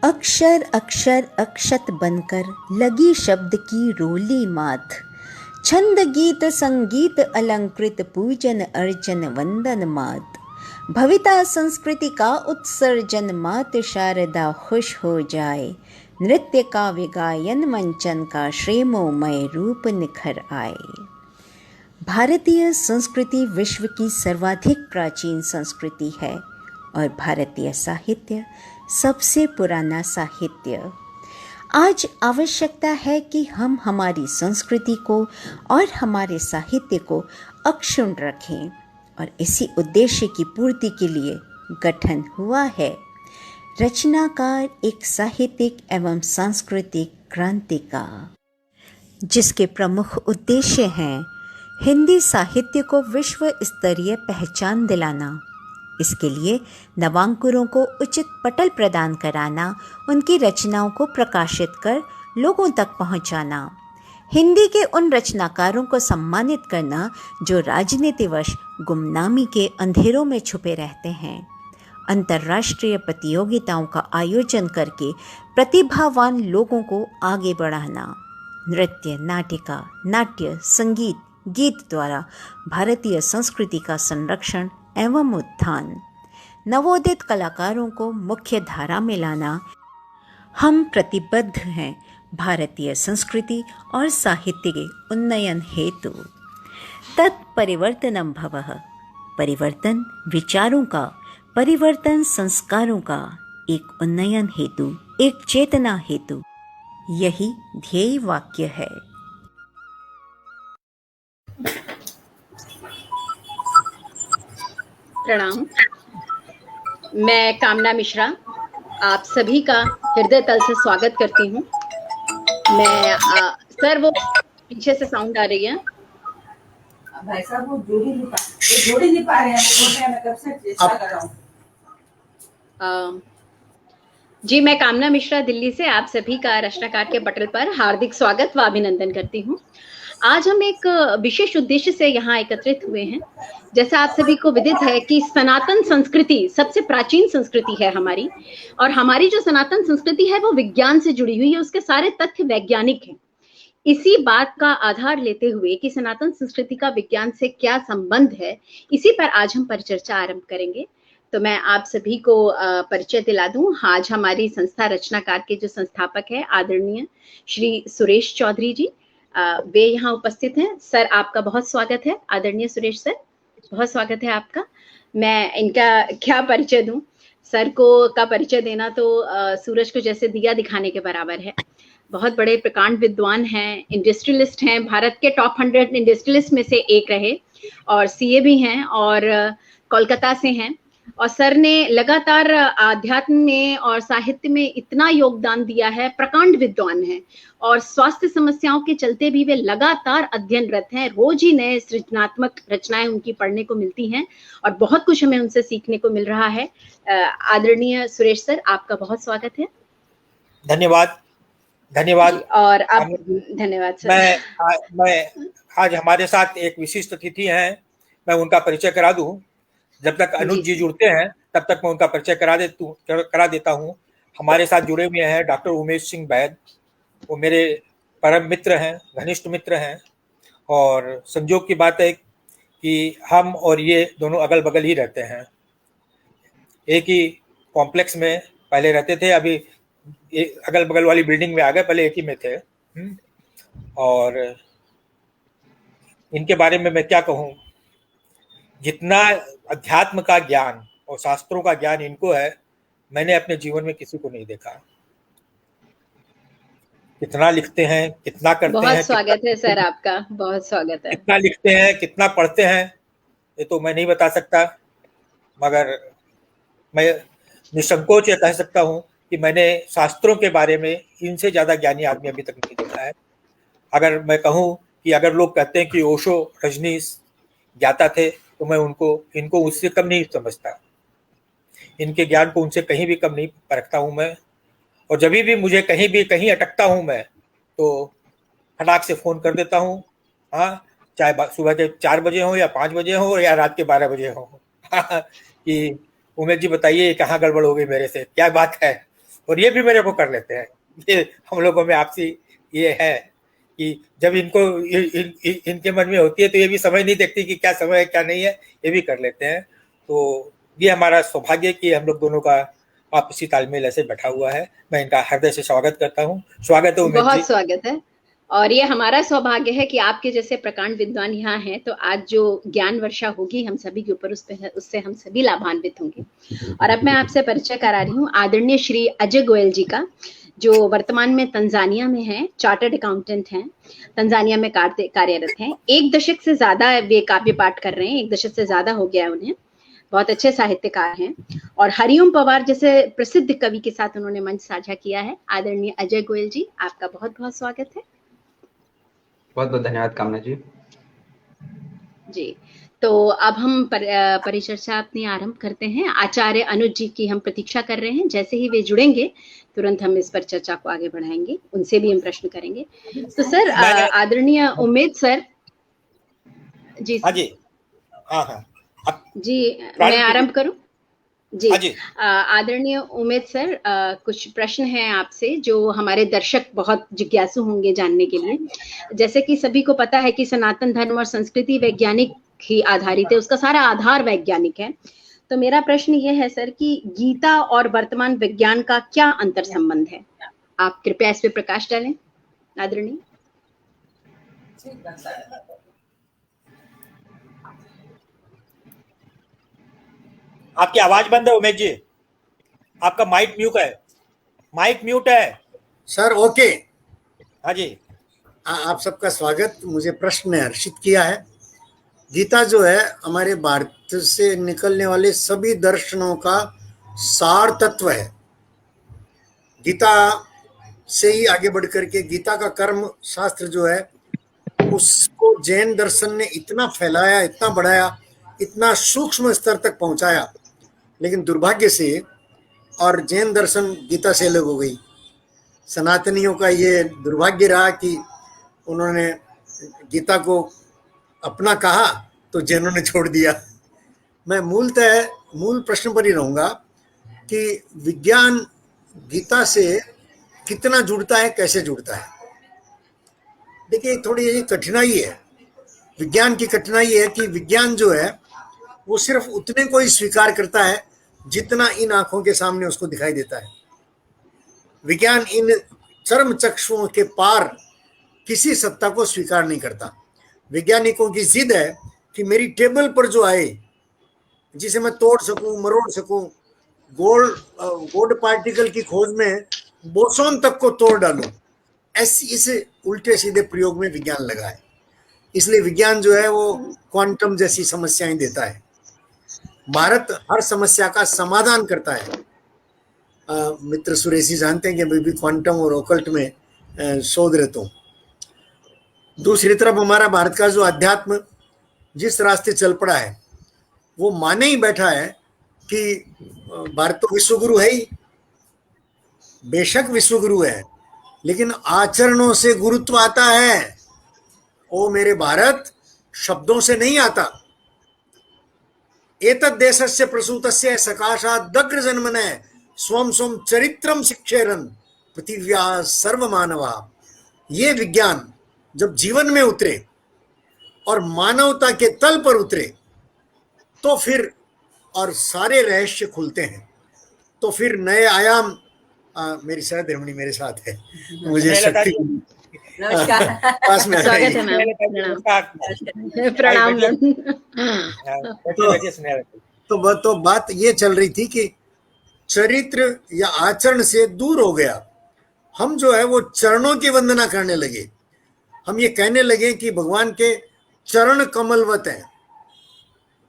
अक्षर अक्षर अक्षत बनकर लगी शब्द की रोली मात। छंद गीत संगीत अलंकृत पूजन अर्चन वंदन मात। भविता संस्कृति का उत्सर्जन मात शारदा खुश हो जाए। नृत्य का विगायन मंचन का श्रेमोमय रूप निखर आए। भारतीय संस्कृति विश्व की सर्वाधिक प्राचीन संस्कृति है और भारतीय साहित्य सबसे पुराना साहित्य। आज आवश्यकता है कि हम हमारी संस्कृति को और हमारे साहित्य को अक्षुण्ण रखें और इसी उद्देश्य की पूर्ति के लिए गठन हुआ है रचनाकार एक साहित्यिक एवं सांस्कृतिक क्रांति का, जिसके प्रमुख उद्देश्य हैं हिंदी साहित्य को विश्व स्तरीय पहचान दिलाना, इसके लिए नवांकुरों को उचित पटल प्रदान कराना, उनकी रचनाओं को प्रकाशित कर लोगों तक पहुंचाना, हिंदी के उन रचनाकारों को सम्मानित करना जो राजनीतिवश गुमनामी के अंधेरों में छुपे रहते हैं, अंतर्राष्ट्रीय प्रतियोगिताओं का आयोजन करके प्रतिभावान लोगों को आगे बढ़ाना, नृत्य, नाटिका, नाट्य, संगीत, गीत द्वारा भारतीय संस्कृति का संरक्षण एवं उत्थान, नवोदित कलाकारों को मुख्य धारा में लाना। हम प्रतिबद्ध हैं भारतीय संस्कृति और साहित्य के उन्नयन हेतु। तत्परिवर्तनम भवः, परिवर्तन विचारों का, परिवर्तन संस्कारों का, एक उन्नयन हेतु, एक चेतना हेतु, यही ध्येय वाक्य है। प्रणाम। मैं कामना मिश्रा आप सभी का हृदय तल से स्वागत करती हूँ। मैं सर वो पीछे से साउंड आ रही है। भाई साहब वो जोड़ी नहीं पा रहे हैं, वो बोल रहे हैं मैं कब से चेष्टा कर रहा हूँ। जी, मैं कामना मिश्रा दिल्ली से आप सभी का रचनाकार के पटल पर हार्दिक स्वागत व अभिनंदन करती हूँ। आज हम एक विशेष उद्देश्य से यहाँ एकत्रित हुए हैं। जैसा आप सभी को विदित है कि सनातन संस्कृति सबसे प्राचीन संस्कृति है हमारी, और हमारी जो सनातन संस्कृति है वो विज्ञान से जुड़ी हुई है, उसके सारे तथ्य वैज्ञानिक हैं। इसी बात का आधार लेते हुए कि सनातन संस्कृति का विज्ञान से क्या संबंध है, इसी पर आज हम परिचर्चा आरंभ करेंगे। तो मैं आप सभी को परिचय दिला दूं। आज हमारी संस्था रचनाकार के जो संस्थापक है आदरणीय श्री सुरेश चौधरी जी, वे यहाँ उपस्थित हैं। सर, आपका बहुत स्वागत है। आदरणीय सुरेश सर, बहुत स्वागत है आपका। मैं इनका क्या परिचय दूं? सर को का परिचय देना तो सूरज को जैसे दिया दिखाने के बराबर है। बहुत बड़े प्रकांड विद्वान हैं, इंडस्ट्रियलिस्ट हैं, भारत के टॉप 100 इंडस्ट्रियलिस्ट में से एक रहे, और सीए भी हैं और कोलकाता से हैं। और सर ने लगातार आध्यात्म में और साहित्य में इतना योगदान दिया है, प्रकांड विद्वान हैं, और स्वास्थ्य समस्याओं के चलते भी वे लगातार अध्ययनरत हैं। रोज ही नए सृजनात्मक रचनाएं उनकी पढ़ने को मिलती हैं और बहुत कुछ हमें उनसे सीखने को मिल रहा है। आदरणीय सुरेश सर, आपका बहुत स्वागत है। धन्यवाद। और आप धन्यवाद सर। मैं आज हमारे साथ एक विशिष्ट अतिथि हैं, मैं उनका परिचय करा दूं। जब तक अनुज जी जुड़ते हैं तब तक मैं उनका परिचय करा देता हूं। हमारे साथ जुड़े हुए हैं डॉक्टर उमेश सिंह बैद। वो मेरे परम मित्र हैं, घनिष्ठ मित्र हैं, और संजोग की बात है कि हम और ये दोनों अगल बगल ही रहते हैं। एक ही कॉम्प्लेक्स में पहले रहते थे, अभी अगल बगल वाली बिल्डिंग में आ गए, पहले एक ही में थे। और इनके बारे में मैं क्या कहूँ, जितना अध्यात्म का ज्ञान और शास्त्रों का ज्ञान इनको है, मैंने अपने जीवन में किसी को नहीं देखा। कितना लिखते हैं, कितना करते हैं। बहुत स्वागत है सर आपका, बहुत स्वागत है। कितना लिखते हैं, कितना पढ़ते हैं, ये तो मैं नहीं बता सकता, मगर मैं निसंकोच ये कह सकता हूँ कि मैंने शास्त्रों के बारे में इनसे ज्यादा ज्ञानी आदमी अभी तक नहीं देखा है। अगर मैं कहूँ कि अगर लोग कहते हैं कि ओशो रजनीश ज्ञाता थे, तो मैं इनको उससे कम नहीं समझता। इनके ज्ञान को उनसे कहीं भी कम नहीं परखता हूँ मैं। और जब भी मुझे कहीं अटकता हूँ मैं, तो फटाक से फोन कर देता हूँ। हाँ, चाहे सुबह के 4 बजे हो या 5 बजे हो या रात के 12 बजे हो कि उमेश जी बताइए कहाँ गड़बड़ हो गई मेरे से, क्या बात है। और ये भी मेरे को कर लेते हैं। ये हम लोगों में आपसी ये है कि जब इनको इनके मन में होती है तो ये भी समझ नहीं देखती कि क्या समय है क्या नहीं है, ये भी कर लेते हैं। तो ये हमारा सौभाग्य कि हम लोग दोनों का आपसी तालमेल ऐसे बैठा हुआ है। मैं इनका हृदय से स्वागत करता हूँ। स्वागत है उमेश जी। बहुत स्वागत है। और ये हमारा सौभाग्य है कि आपके जैसे प्रकांड विद्वान यहाँ हैं, तो आज जो ज्ञान वर्षा होगी हम सभी के ऊपर उससे हम सभी लाभान्वित होंगे। और अब मैं आपसे परिचय करा रही हूँ आदरणीय श्री अजय गोयल जी का, जो वर्तमान में तंजानिया में हैं, चार्टर्ड अकाउंटेंट हैं, तंजानिया में कार्यरत हैं। 1 दशक से ज्यादा वे काव्य पाठ कर रहे हैं, 1 दशक से ज्यादा हो गया उन्हें। बहुत अच्छे साहित्यकार हैं और हरिओम पवार जैसे प्रसिद्ध कवि के साथ उन्होंने मंच साझा किया है। आदरणीय अजय गोयल जी, आपका बहुत बहुत स्वागत है। बहुत बहुत धन्यवाद कामना जी। जी, तो अब हम परिचर्चा अपनी आरंभ करते हैं। आचार्य अनुज जी की हम प्रतीक्षा कर रहे हैं, जैसे ही वे जुड़ेंगे तुरंत हम इस पर चर्चा को आगे बढ़ाएंगे, उनसे भी हम प्रश्न करेंगे। तो सर, आदरणीय उमेद सर जी। हाँ जी, हाँ जी, मैं आरंभ करूं जी। आदरणीय उमेद सर, कुछ प्रश्न हैं आपसे जो हमारे दर्शक बहुत जिज्ञासु होंगे जानने के लिए। जैसे कि सभी को पता है कि सनातन धर्म और संस्कृति वैज्ञानिक ही आधारित है, उसका सारा आधार वैज्ञानिक है। तो मेरा प्रश्न यह है सर कि गीता और वर्तमान विज्ञान का क्या अंतर संबंध है? आप कृपया इस पे प्रकाश डालें आदरणीय। आपकी आवाज बंद है उमेश जी, आपका माइक म्यूट है सर। ओके, हाँ जी। आप सबका स्वागत। मुझे प्रश्न ने हर्षित किया है। गीता जो है हमारे भारत से निकलने वाले सभी दर्शनों का सार तत्व है। गीता से ही आगे बढ़ करके गीता का कर्म शास्त्र जो है उसको जैन दर्शन ने इतना फैलाया, इतना बढ़ाया, इतना सूक्ष्म स्तर तक पहुंचाया, लेकिन दुर्भाग्य से और जैन दर्शन गीता से अलग हो गई। सनातनियों का ये दुर्भाग्य रहा कि उन्होंने गीता को अपना कहा तो जैनों ने छोड़ दिया। मैं मूल प्रश्न पर ही रहूँगा कि विज्ञान गीता से कितना जुड़ता है, कैसे जुड़ता है। देखिए, थोड़ी ये कठिनाई है, विज्ञान की कठिनाई है कि विज्ञान जो है वो सिर्फ उतने को ही स्वीकार करता है जितना इन आंखों के सामने उसको दिखाई देता है। विज्ञान इन चर्म चक्षुओं के पार किसी सत्ता को स्वीकार नहीं करता। वैज्ञानिकों की जिद है कि मेरी टेबल पर जो आए, जिसे मैं तोड़ सकूं, मरोड़ सकूं, गोल्ड पार्टिकल की खोज में बोसोन तक को तोड़ डालूं, ऐसी इस उल्टे सीधे प्रयोग में विज्ञान लगा है। इसलिए विज्ञान जो है वो क्वांटम जैसी समस्याएं देता है। भारत हर समस्या का समाधान करता है। मित्र सुरेश जी जानते हैं कि अभी भी क्वांटम और ओकल्ट में शोध रहता हूँ। दूसरी तरफ हमारा भारत का जो अध्यात्म जिस रास्ते चल पड़ा है वो माने ही बैठा है कि भारत तो विश्वगुरु है ही, बेशक विश्वगुरु है, लेकिन आचरणों से गुरुत्व आता है। ओ मेरे भारत शब्दों से नहीं आता। एतद् देशस्य प्रसूतस्य सकाशादग्र जन्मने स्वम स्वम चरित्रम शिक्षेरन पृथिव्या सर्वमानवा। ये विज्ञान जब जीवन में उतरे और मानवता के तल पर उतरे तो फिर और सारे रहस्य खुलते हैं, तो फिर नए आयाम। मेरी शायद रमणी मेरे साथ है, मुझे शक्ति पास में स्वागत है मैम। प्रणाम। तो बात ये चल रही थी कि चरित्र या आचरण से दूर हो गया। हम जो है वो चरणों की वंदना करने लगे। हम ये कहने लगे कि भगवान के चरण कमलवत हैं।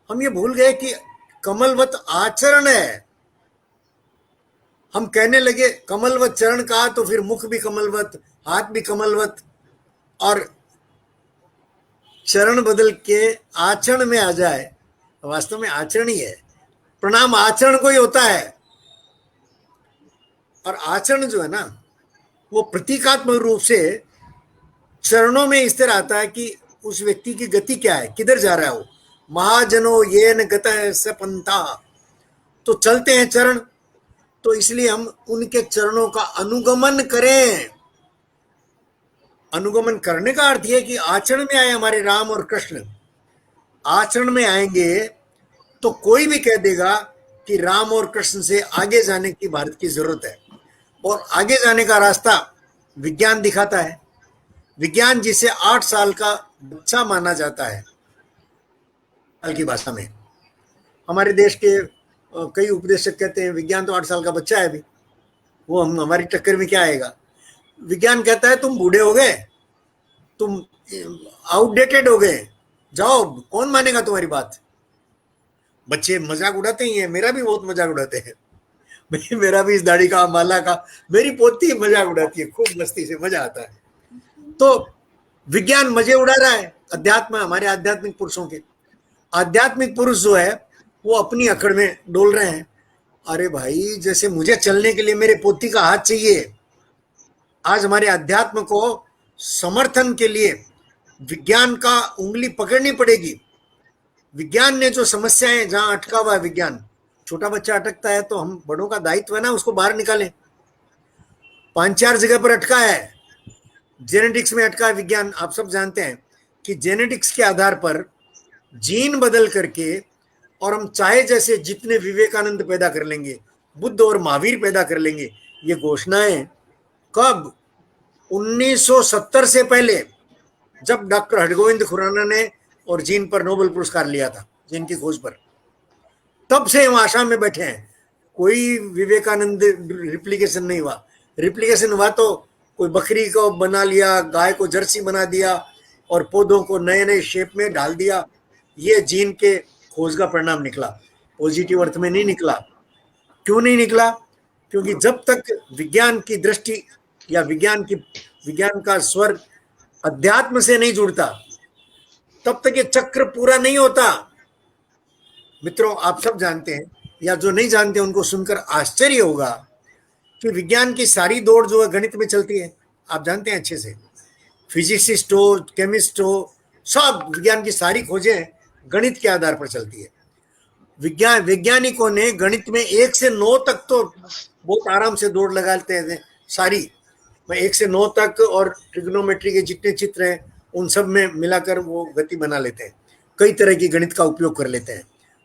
हम ये भूल गए कि कमलवत आचरण है। हम कहने लगे कमलवत चरण कहा तो फिर मुख भी कमलवत, हाथ भी कमलवत, और चरण बदल के आचरण में आ जाए। वास्तव में आचरण ही है, प्रणाम आचरण को ही होता है। और आचरण जो है ना वो प्रतीकात्मक रूप से चरणों में इस तरह आता है कि उस व्यक्ति की गति क्या है, किधर जा रहा है वो। महाजनो येन गतः स पंथा, तो चलते हैं चरण। तो इसलिए हम उनके चरणों का अनुगमन करें। अनुगमन करने का अर्थ यह कि आचरण में आए हमारे राम और कृष्ण। आचरण में आएंगे तो कोई भी कह देगा कि राम और कृष्ण से आगे जाने की भारत की जरूरत है, और आगे जाने का रास्ता विज्ञान दिखाता है। विज्ञान जिसे 8 साल का बच्चा माना जाता है, साल की भाषा में। हमारे देश के कई उपदेशक कहते हैं विज्ञान तो 8 साल का बच्चा है, अभी वो हमारी टक्कर में क्या आएगा। विज्ञान कहता है तुम बूढ़े हो गए, तुम आउटडेटेड हो गए, जाओ, कौन मानेगा तुम्हारी बात। बच्चे मजाक उड़ाते ही हैं, मेरा भी बहुत मजाक उड़ाते हैं। मेरा भी इस दाढ़ी का, माला का, मेरी पोती मजाक उड़ाती है, खूब मस्ती से, मजा आता है। तो विज्ञान मजे उड़ा रहा है अध्यात्म, हमारे आध्यात्मिक पुरुषों के। आध्यात्मिक पुरुष जो है वो अपनी अकड़ में डोल रहे हैं। अरे भाई, जैसे मुझे चलने के लिए मेरे पोती का हाथ चाहिए, आज हमारे अध्यात्म को समर्थन के लिए विज्ञान का उंगली पकड़नी पड़ेगी। विज्ञान ने जो समस्याएं, जहां अटका हुआ है विज्ञान, छोटा बच्चा अटकता है तो हम बड़ों का दायित्व है ना उसको बाहर निकालें। 5-4 जगह पर अटका है। जेनेटिक्स में अटका है विज्ञान। आप सब जानते हैं कि जेनेटिक्स के आधार पर जीन बदल करके, और हम चाहे जैसे जितने विवेकानंद पैदा कर लेंगे, बुद्ध और महावीर पैदा कर लेंगे। ये घोषणाएं कब? 1970 से पहले, जब डॉक्टर हरगोविंद खुराना ने और जीन पर नोबेल पुरस्कार लिया था, जीन की खोज पर, तब से हम आसाम में बैठे हैं। कोई विवेकानंद रिप्लिकेशन नहीं हुआ। रिप्लिकेशन हुआ तो कोई बकरी को बना लिया, गाय को जर्सी बना दिया, और पौधों को नए नए शेप में डाल दिया। ये जीन के खोज का परिणाम निकला, पॉजिटिव अर्थ में नहीं निकला। क्यों नहीं निकला? क्योंकि जब तक विज्ञान की दृष्टि या विज्ञान का स्वर अध्यात्म से नहीं जुड़ता, तब तक ये चक्र पूरा नहीं होता। मित्रों, आप सब जानते हैं, या जो नहीं जानते उनको सुनकर आश्चर्य होगा कि विज्ञान की सारी दौड़ जो है गणित में चलती है। आप जानते हैं अच्छे से, फिजिसिस्ट हो, केमिस्ट हो, सब विज्ञान की सारी खोजें गणित के आधार पर चलती है। वैज्ञानिकों ने गणित में 1 से 9 तक तो बहुत आराम से दौड़ लगाते हैं सारी, 1 से 9 तक, और ट्रिग्नोमेट्री के जितने चित्र हैं उन सब में मिलाकर वो गति बना लेते हैं। कई तरह की गणित का उपयोग कर लेते हैं,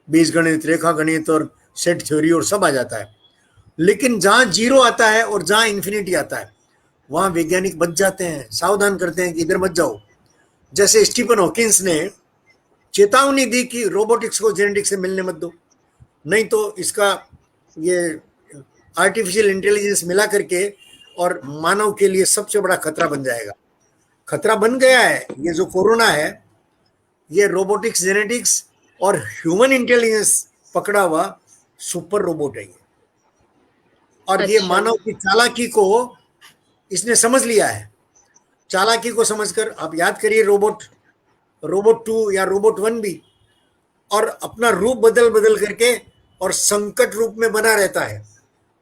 बीजगणित, रेखा गणित और सेट थ्योरी और सब आ जाता है। लेकिन जहां 0 आता है और जहां इन्फिनिटी आता है, वहां वैज्ञानिक बच जाते हैं, सावधान करते हैं कि इधर मत जाओ। जैसे स्टीफन हॉकिंस ने चेतावनी दी कि रोबोटिक्स को जेनेटिक्स से मिलने मत दो, नहीं तो इसका ये आर्टिफिशियल इंटेलिजेंस मिला करके और मानव के लिए सबसे बड़ा खतरा बन जाएगा। खतरा बन गया है। ये जो कोरोना है, ये रोबोटिक्स, जेनेटिक्स और ह्यूमन इंटेलिजेंस पकड़ा हुआ सुपर रोबोट है ये। और ये मानव की चालाकी को इसने समझ लिया है। चालाकी को समझकर आप याद करिए रोबोट 2 या रोबोट 1 भी, और अपना रूप बदल करके और संकट रूप में बना रहता है।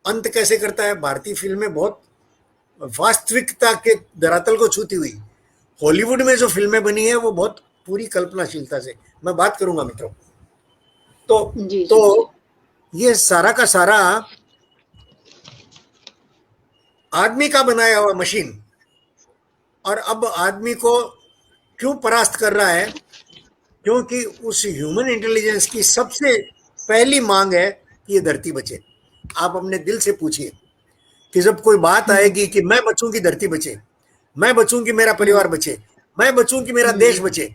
अंत कैसे करता है? भारतीय फिल्में बहुत वास्तविकता के धरातल को छूती हुई, हॉलीवुड में जो फिल्में बनी है वो बहुत पूरी कल्पनाशीलता से, मैं बात करूंगा मित्रों। तो ये सारा का सारा आदमी का बनाया हुआ मशीन, और अब आदमी को क्यों परास्त कर रहा है? क्योंकि उस ह्यूमन इंटेलिजेंस की सबसे पहली मांग है कि ये धरती बचे। आप अपने दिल से पूछिए कि जब कोई बात आएगी कि मैं बचूं कि धरती बचे, मैं बचूं कि मेरा परिवार बचे, मैं बचूं कि मेरा देश बचे,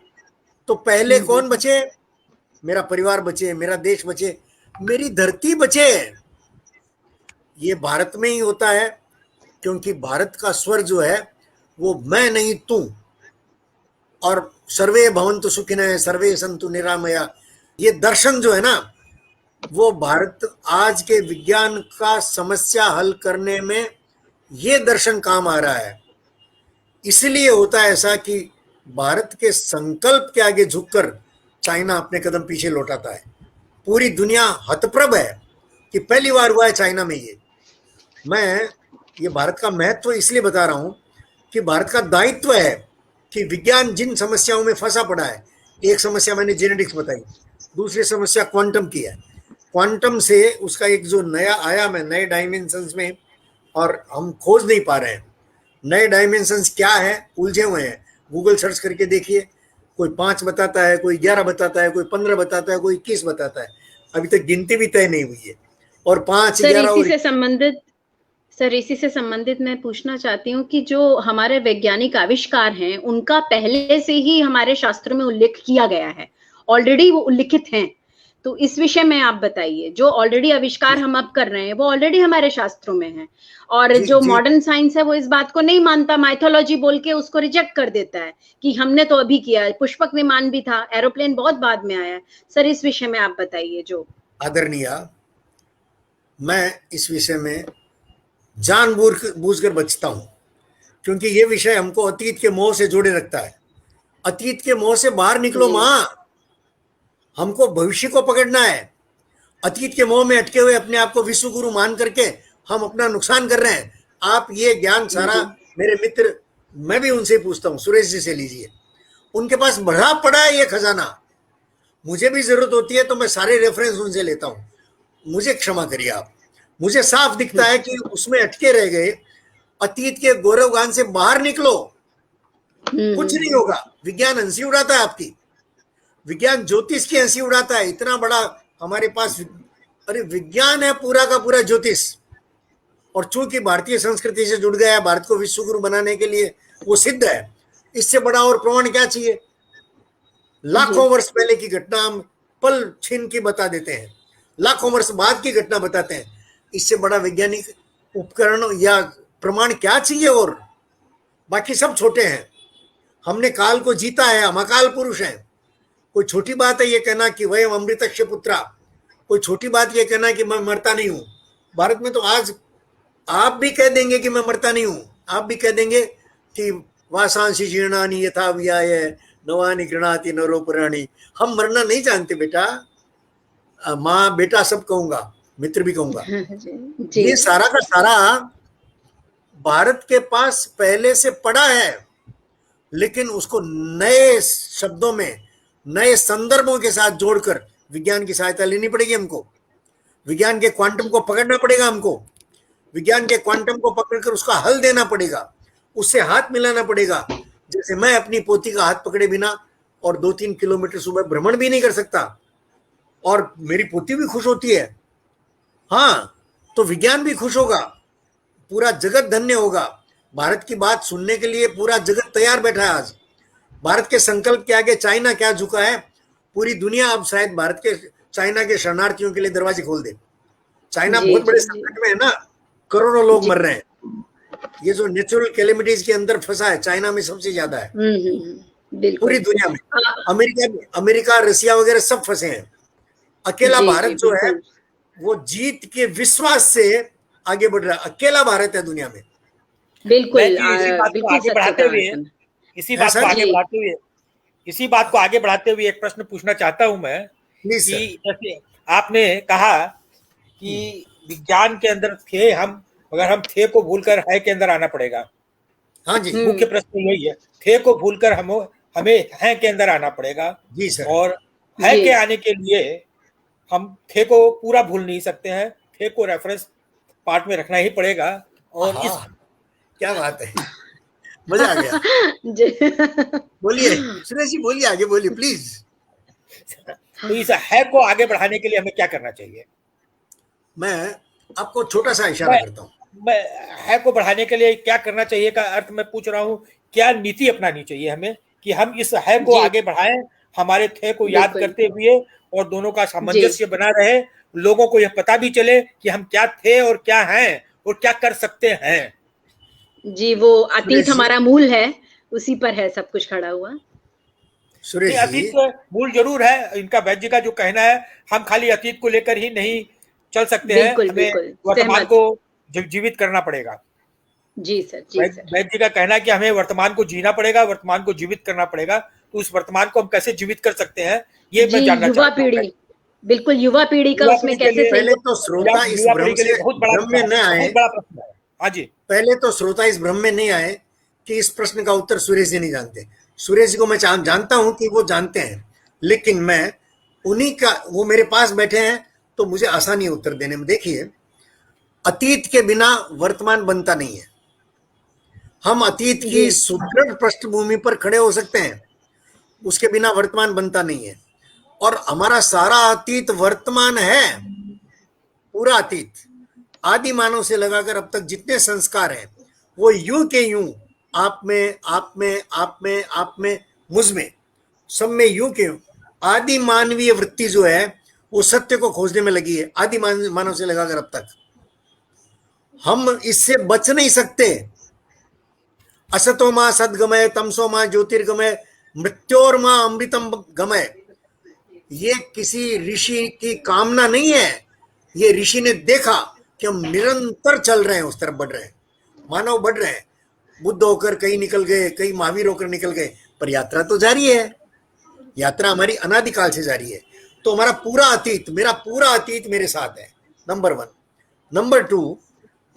तो पहले कौन बचे? मेरा परिवार बचे, मेरा देश बचे, मेरी धरती बचे। ये भारत में ही होता है, क्योंकि भारत का स्वर जो है वो मैं नहीं तू, और सर्वे भवन्तु सुखिनः सर्वे सन्तु निरामया, ये दर्शन जो है ना, वो भारत आज के विज्ञान का समस्या हल करने में ये दर्शन काम आ रहा है। इसलिए होता है ऐसा कि भारत के संकल्प के आगे झुककर चाइना अपने कदम पीछे लौटाता है। पूरी दुनिया हतप्रभ है कि पहली बार हुआ है चाइना में ये। मैं ये भारत का महत्व इसलिए बता रहा हूं कि भारत का दायित्व है कि विज्ञान जिन समस्याओं में फंसा पड़ा है, एक समस्या मैंने जेनेटिक्स बताई, दूसरी समस्या क्वांटम की है। क्वांटम से उसका एक जो नया आयाम है, नए डायमेंशंस में, और हम खोज नहीं पा रहे हैं नए डायमेंशंस क्या है, उलझे हुए हैं। गूगल सर्च करके देखिए, कोई 5 बताता है, कोई 11 बताता है, कोई 15 बताता है, कोई 21 बताता है। अभी तक गिनती भी तय नहीं हुई है। और 5, 11 और इसी से संबंधित मैं पूछना चाहती हूँ कि जो हमारे वैज्ञानिक आविष्कार हैं, उनका पहले से ही हमारे शास्त्रों में उल्लेख किया गया है, ऑलरेडी वो उल्लिखित हैं। तो इस विषय में आप बताइए, जो ऑलरेडी आविष्कार हम अब कर रहे हैं वो ऑलरेडी हमारे शास्त्रों में है, और जो मॉडर्न साइंस है वो इस बात को नहीं मानता, माइथोलॉजी बोल के उसको रिजेक्ट कर देता है कि हमने तो अभी किया है। पुष्पक विमान भी था, एरोप्लेन बहुत बाद में आया। सर, इस विषय में आप बताइए। जो आदरणीय, मैं इस विषय में जानबूझकर बचता हूं, क्योंकि ये विषय हमको अतीत के मोह से जोड़े रखता है। अतीत के मोह से बाहर निकलो मां, हमको भविष्य को पकड़ना है। अतीत के मोह में अटके हुए अपने आप को विश्व गुरु मान करके हम अपना नुकसान कर रहे हैं। आप ये ज्ञान सारा, मेरे मित्र, मैं भी उनसे पूछता हूँ, सुरेश जी से लीजिए, उनके पास बढ़ा पड़ा है ये खजाना। मुझे भी जरूरत होती है तो मैं सारे रेफरेंस उनसे लेता हूँ। मुझे क्षमा करिए आप, मुझे साफ दिखता है कि उसमें अटके रह गए। अतीत के गौरवगान से बाहर निकलो, कुछ नहीं होगा। विज्ञान हंसी उड़ाता है आपकी, विज्ञान ज्योतिष की हंसी उड़ाता है। इतना बड़ा हमारे पास, अरे विज्ञान है पूरा का पूरा ज्योतिष। और चूंकि भारतीय संस्कृति से जुड़ गया है, भारत को विश्व गुरु बनाने के लिए वो सिद्ध है। इससे बड़ा और प्रमाण क्या चाहिए? लाखों वर्ष पहले की घटना हम पल छीन के बता देते हैं, लाखों वर्ष बाद की घटना बताते हैं। इससे बड़ा वैज्ञानिक उपकरण या प्रमाण क्या चाहिए? और बाकी सब छोटे हैं। हमने काल को जीता है, हम अकाल पुरुष हैं। कोई छोटी बात है ये कहना कि वयम अमृतस्य पुत्रा, कोई छोटी बात ये कहना कि मैं मरता नहीं हूं। भारत में तो आज आप भी कह देंगे कि मैं मरता नहीं हूं, आप भी कह देंगे कि वासांसी जीर्णानि यथा विहाय नवानि गृणाति नरोपराणि। हम मरना नहीं जानते बेटा, माँ बेटा सब कहूंगा, मित्र भी कहूंगा। ये सारा का सारा भारत के पास पहले से पड़ा है, लेकिन उसको नए शब्दों में, नए संदर्भों के साथ जोड़कर विज्ञान की सहायता लेनी पड़ेगी हमको। विज्ञान के क्वांटम को पकड़ना पड़ेगा हमको, विज्ञान के क्वांटम को पकड़कर उसका हल देना पड़ेगा, उससे हाथ मिलाना पड़ेगा। जैसे मैं अपनी पोती का हाथ पकड़े बिना और 2-3 किलोमीटर सुबह भ्रमण भी नहीं कर सकता, और मेरी पोती भी खुश होती है, हाँ, तो विज्ञान भी खुश होगा, पूरा जगत धन्य होगा। भारत की बात सुनने के लिए पूरा जगत तैयार बैठा है। आज भारत के संकल्प के आगे चाइना क्या झुका है? पूरी दुनिया अब शायद भारत के, चाइना के शरणार्थियों के लिए दरवाजे खोल दे। चाइना बहुत बड़े संकट में है ना, करोड़ों लोग मर रहे हैं। ये जो नेचुरल कैलेमिटीज के अंदर फंसा है, चाइना में सबसे ज्यादा है पूरी दुनिया में। अमेरिका, रसिया वगैरह सब फंसे हैं। अकेला भारत जो है वो जीत के विश्वास से आगे बढ़ रहा है। अकेला भारत है दुनिया में। बिल्कुल। इसी बात को आगे बढ़ाते हुए एक प्रश्न पूछना चाहता हूं मैं कि जैसे आपने कहा कि विज्ञान के अंदर थे हम, मगर हम थे को भूलकर है के अंदर आना पड़ेगा। हाँ जी, मुख्य प्रश्न यही है, थे को भूलकर हमें है के अंदर आना पड़ेगा। जी सर। और है के आने के लिए हम थे को पूरा भूल नहीं सकते हैं, थे को रेफरेंस पार्ट में रखना ही पड़ेगा। और क्या बात है, मजा आ गया। बोलिए सुरेश जी, बोलिए, आगे बोलिए प्लीज। तो इस है को आगे बढ़ाने के लिए हमें क्या करना चाहिए? मैं आपको छोटा सा इशारा करता हूँ। मैं है को बढ़ाने के लिए क्या करना चाहिए का अर्थ मैं पूछ रहा हूँ, क्या नीति अपनानी चाहिए हमें कि हम इस है को आगे बढ़ाएं, हमारे थे को याद करते हुए, और दोनों का सामंजस्य बना रहे, लोगों को यह पता भी चले कि हम क्या थे और क्या हैं और क्या कर सकते हैं। जी, वो अतीत हमारा मूल है, उसी पर है सब कुछ खड़ा हुआ। सुरेश जी, अतीत मूल जरूर है, इनका वैद्य का जो कहना है, हम खाली अतीत को लेकर ही नहीं चल सकते हैं, हमें वर्तमान को जीवित करना पड़ेगा। जी सर, जी सर। वैद्य का कहना है कि हमें वर्तमान को जीना पड़ेगा, वर्तमान को जीवित करना पड़ेगा। तो उस वर्तमान को हम कैसे जीवित कर सकते हैं, ये मैं जानना चाहता हूं। युवा पीढ़ी, बिल्कुल युवा पीढ़ी का उसमें कैसे पहले तो श्रोता इस भ्रम में न आए। हाँ जी, पहले तो श्रोता इस भ्रम में नहीं आए कि इस प्रश्न का उत्तर सुरेश जी नहीं जानते। सुरेश जी को मैं जानता हूं कि वो जानते हैं, लेकिन मैं उन्हीं का, वो मेरे पास बैठे हैं तो मुझे आसानी है उत्तर देने में। देखिए, अतीत के बिना वर्तमान बनता नहीं है। हम अतीत की सुदृढ़ पृष्ठभूमि पर खड़े हो सकते हैं, उसके बिना वर्तमान बनता नहीं है। और हमारा सारा अतीत वर्तमान है, पूरा अतीत आदि मानव से लगाकर अब तक जितने संस्कार हैं वो यूं के यूं आप में, आप में, आप में, आप में, मुझ में, सब में यूं के यूं आदि मानवीय वृत्ति जो है वो सत्य को खोजने में लगी है, आदि मानव से लगाकर अब तक। हम इससे बच नहीं सकते। असतो मां सद्गमय, तमसो मां ज्योतिर्गमय, मृत्योर मां अमृतम गमय। ये किसी ऋषि की कामना नहीं है, ये ऋषि ने देखा कि हम निरंतर चल रहे हैं, उस तरफ बढ़ रहे हैं, मानव बढ़ रहे हैं। बुद्ध होकर कहीं निकल गए, कहीं महावीर होकर निकल गए, पर यात्रा तो जारी है। यात्रा हमारी अनादिकाल से जारी है। तो हमारा पूरा अतीत, मेरा पूरा अतीत मेरे साथ है, नंबर 1। नंबर 2,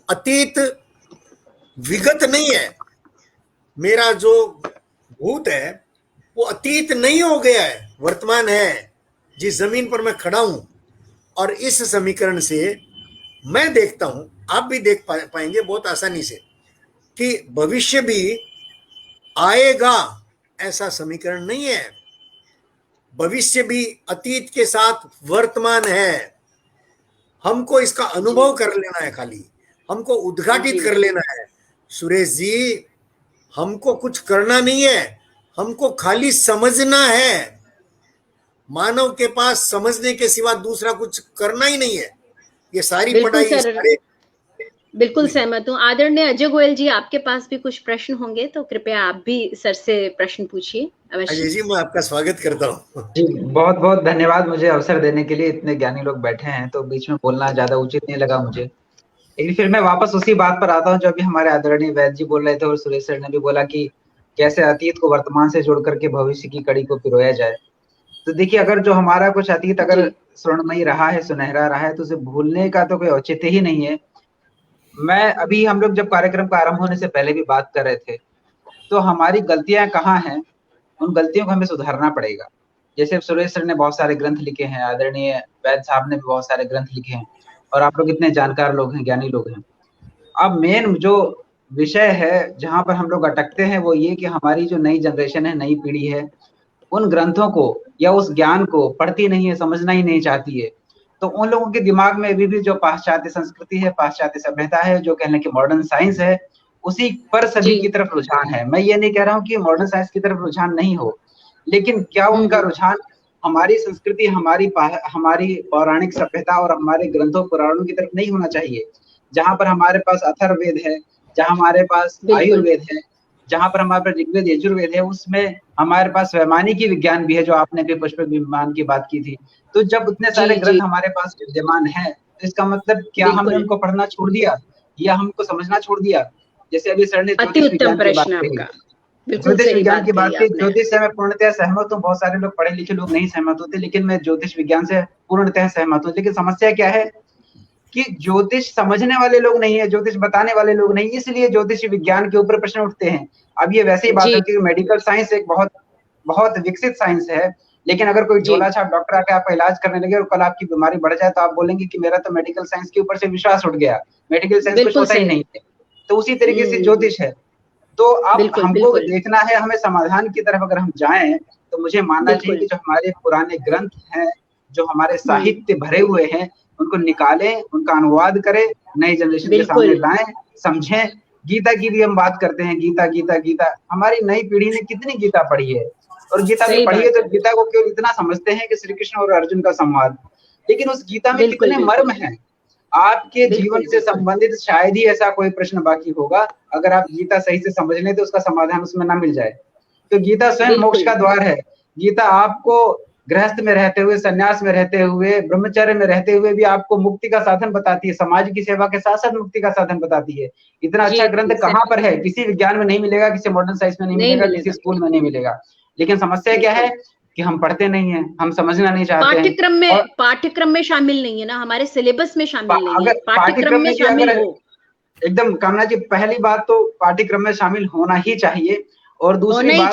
अतीत विगत नहीं है। मेरा जो भूत है वो अतीत नहीं हो गया है, वर्तमान है, जिस जमीन पर मैं खड़ा हूं। और इस समीकरण से मैं देखता हूं, आप भी देख पाएंगे बहुत आसानी से, कि भविष्य भी आएगा ऐसा समीकरण नहीं है। भविष्य भी अतीत के साथ वर्तमान है। हमको इसका अनुभव कर लेना है, खाली हमको उद्घाटित कर लेना है। सुरेश जी, हमको कुछ करना नहीं है, हमको खाली समझना है। मानव के पास समझने के सिवा दूसरा कुछ करना ही नहीं है। ये सारी पढ़ाई, बिल्कुल सहमत हूँ। आदरणीय अजय गोयल जी, आपके पास भी कुछ प्रश्न होंगे तो कृपया आप भी सर से प्रश्न पूछिए। अजय जी, मैं आपका स्वागत करता हूँ। जी, बहुत बहुत धन्यवाद मुझे अवसर देने के लिए। इतने ज्ञानी लोग बैठे हैं तो बीच में बोलना ज्यादा उचित नहीं लगा मुझे। लेकिन फिर मैं वापस उसी बात पर आता हूँ जो अभी हमारे आदरणीय वैद्य जी बोल रहे थे और सुरेश सर ने भी बोला कि कैसे अतीत को वर्तमान से जोड़ करके भविष्य की कड़ी को पिरोया जाए। तो देखिए, अगर जो हमारा कुछ अतीत अगर स्वर्णमयी रहा है, सुनहरा रहा है, तो उसे भूलने का तो कोई औचित्य ही नहीं है। मैं अभी, हम लोग जब कार्यक्रम का आरंभ होने से पहले भी बात कर रहे थे, तो हमारी गलतियां कहाँ हैं, उन गलतियों को हमें सुधारना पड़ेगा। जैसे सुरेश सर ने बहुत सारे ग्रंथ लिखे हैं, आदरणीय वैद्य साहब ने भी बहुत सारे ग्रंथ लिखे हैं, और आप लोग इतने जानकार लोग हैं, ज्ञानी लोग हैं। अब मेन जो विषय है जहां पर हम लोग अटकते हैं वो ये कि हमारी जो नई जनरेशन है, नई पीढ़ी है, उन ग्रंथों को या उस ज्ञान को पढ़ती नहीं है, समझना ही नहीं चाहती है। तो उन लोगों के दिमाग में अभी भी जो पाश्चात्य संस्कृति है, पाश्चात्य सभ्यता है, जो कहने की मॉडर्न साइंस है, उसी पर सभी की तरफ रुझान है। मैं ये नहीं कह रहा हूँ कि मॉडर्न साइंस की तरफ रुझान नहीं हो, लेकिन क्या उनका रुझान हमारी संस्कृति, हमारी पौराणिक सभ्यता और हमारे ग्रंथों पुराणों की तरफ नहीं होना चाहिए? जहां पर हमारे पास अथर्ववेद है, जहां हमारे पास आयुर्वेद है, जहां पर हमारे पास ऋग्वेद यजुर्वेद है, उसमें हमारे पास वैमानिकी विज्ञान भी है, जो आपने भी पुष्पक विमान की बात की थी। तो जब उतने सारे ग्रंथ हमारे पास विद्यमान है, तो इसका मतलब क्या हमने उनको पढ़ना छोड़ दिया या हमको समझना छोड़ दिया? जैसे अभी सर ने ज्योतिष विज्ञान की बात कही, ज्योतिष विज्ञान की बात की। ज्योतिष से मैं पूर्णतः सहमत हूँ। बहुत सारे लोग, पढ़े लिखे लोग नहीं सहमत होते, लेकिन मैं ज्योतिष विज्ञान से पूर्णतः सहमत हूँ। लेकिन समस्या क्या है कि ज्योतिष समझने वाले लोग नहीं है, ज्योतिष बताने वाले लोग नहीं, इसलिए ज्योतिष विज्ञान के ऊपर प्रश्न उठते हैं। अब ये वैसे ही बात है कि मेडिकल साइंस एक बहुत बहुत विकसित साइंस है, लेकिन अगर कोई झोला छाप डॉक्टर आके आपका इलाज करने लगे और कल आपकी बीमारी बढ़ जाए तो आप बोलेंगे कि मेरा तो मेडिकल साइंस के ऊपर से विश्वास उठ गया, मेडिकल साइंस कुछ होता ही नहीं है। तो उसी तरीके से ज्योतिष है। तो अब हमको देखना है, हमें समाधान की तरफ अगर हम जाएं तो मुझे मानना चाहिए कि जो हमारे पुराने ग्रंथ हैं, जो हमारे साहित्य भरे हुए हैं, उनको निकालें, उनका अनुवाद करें, नई जनरेशन के सामने लाएं, समझें। गीता की भी हम बात करते हैं, गीता गीता गीता, हमारी नई पीढ़ी ने कितनी गीता पढ़ी है? और गीता भी पढ़ी है तो गीता को केवल इतना समझते हैं कि श्री कृष्ण और अर्जुन का संवाद, लेकिन उस गीता में कितने मर्म हैं? आपके जीवन से संबंधित शायद ही ऐसा कोई प्रश्न बाकी होगा अगर आप गीता सही से समझ लें तो उसका समाधान उसमें ना मिल जाए। तो गीता स्वयं मोक्ष का द्वार है। गीता आपको गृहस्थ में रहते हुए, सन्यास में रहते हुए, ब्रह्मचर्य में रहते हुए भी आपको मुक्ति का साधन बताती है, समाज की सेवा के साथ साथ मुक्ति का साधन बताती है। इतना अच्छा ग्रंथ कहाँ पर है? किसी विज्ञान में नहीं मिलेगा, किसी मॉडर्न साइंस में नहीं मिलेगा, किसी स्कूल में नहीं मिलेगा। लेकिन समस्या क्या है कि हम पढ़ते नहीं हैं, हम समझना नहीं चाहते हैं। पाठ्यक्रम में शामिल नहीं है ना, हमारे सिलेबस में शामिल नहीं है। पाठ्यक्रम में शामिल हो, एकदम कामना जी, पहली बात तो पाठ्यक्रम में शामिल होना ही चाहिए, और दूसरी बात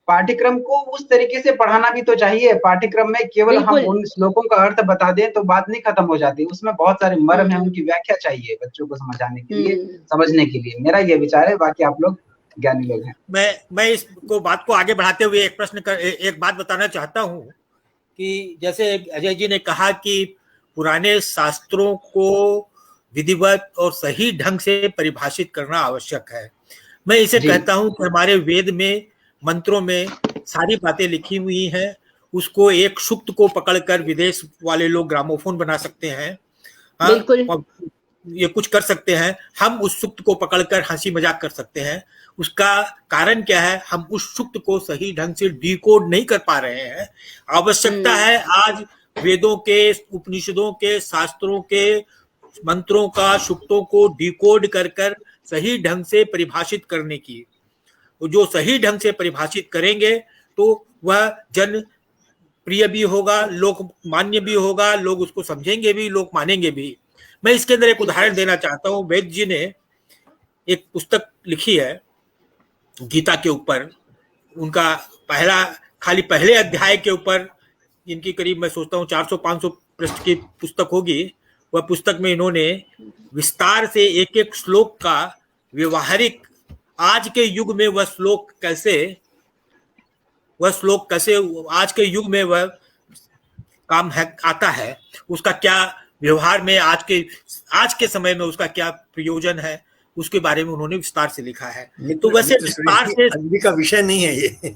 पाठ्यक्रम को उस तरीके से पढ़ाना भी तो चाहिए। पाठ्यक्रम में केवल हम बिल्कुल। उन श्लोकों का अर्थ बता दें तो बात नहीं खत्म हो जाती, उसमें बहुत सारे मर्म है, उनकी व्याख्या चाहिए बच्चों को समझाने के लिए, समझने के लिए। मेरा ये विचार है, बाकी आप लोग ज्ञानी लोग हैं। मैं इसको बात को आगे बढ़ाते हुए एक बात बताना चाहता हूँ कि जैसे अजय जी ने कहा कि पुराने शास्त्रों को विधिवत और सही ढंग से परिभाषित करना आवश्यक है। मैं इसे कहता हूं कि हमारे वेद में, मंत्रों में सारी बातें लिखी हुई हैं। उसको एक सूक्त को पकड़कर विदेश वाले लोग ग्रामोफोन बना सकते हैं, बिल्कुल ये कुछ कर सकते हैं। हम उस सूक्त को पकड़कर हंसी मजाक कर सकते हैं। उसका कारण क्या है? हम उस सूक्त को सही ढंग से डिकोड नहीं कर पा रहे हैं। आवश्यकता है आज वेदों के, उपनिषदों के, शास्त्रों के मंत्रों का, सूक्तों को डिकोड कर सही ढंग से परिभाषित करने की। जो सही ढंग से परिभाषित करेंगे तो वह जन प्रिय भी होगा, लोक मान्य भी होगा, लोग उसको समझेंगे भी, लोग मानेंगे भी। मैं इसके अंदर एक उदाहरण देना चाहता हूँ। वेद जी ने एक पुस्तक लिखी है गीता के ऊपर। उनका खाली पहले अध्याय के ऊपर, इनकी करीब मैं सोचता हूँ 400-500 पृष्ठ की पुस्तक होगी। वह पुस्तक में इन्होंने विस्तार से एक एक श्लोक का व्यवहारिक, आज के युग में वह श्लोक कैसे आज के युग में वह काम है, आता है, उसका क्या व्यवहार में आज के समय में उसका क्या प्रयोजन है, उसके बारे में उन्होंने विस्तार से लिखा है। तो वैसे विस्तार से अभी का विषय नहीं है ये।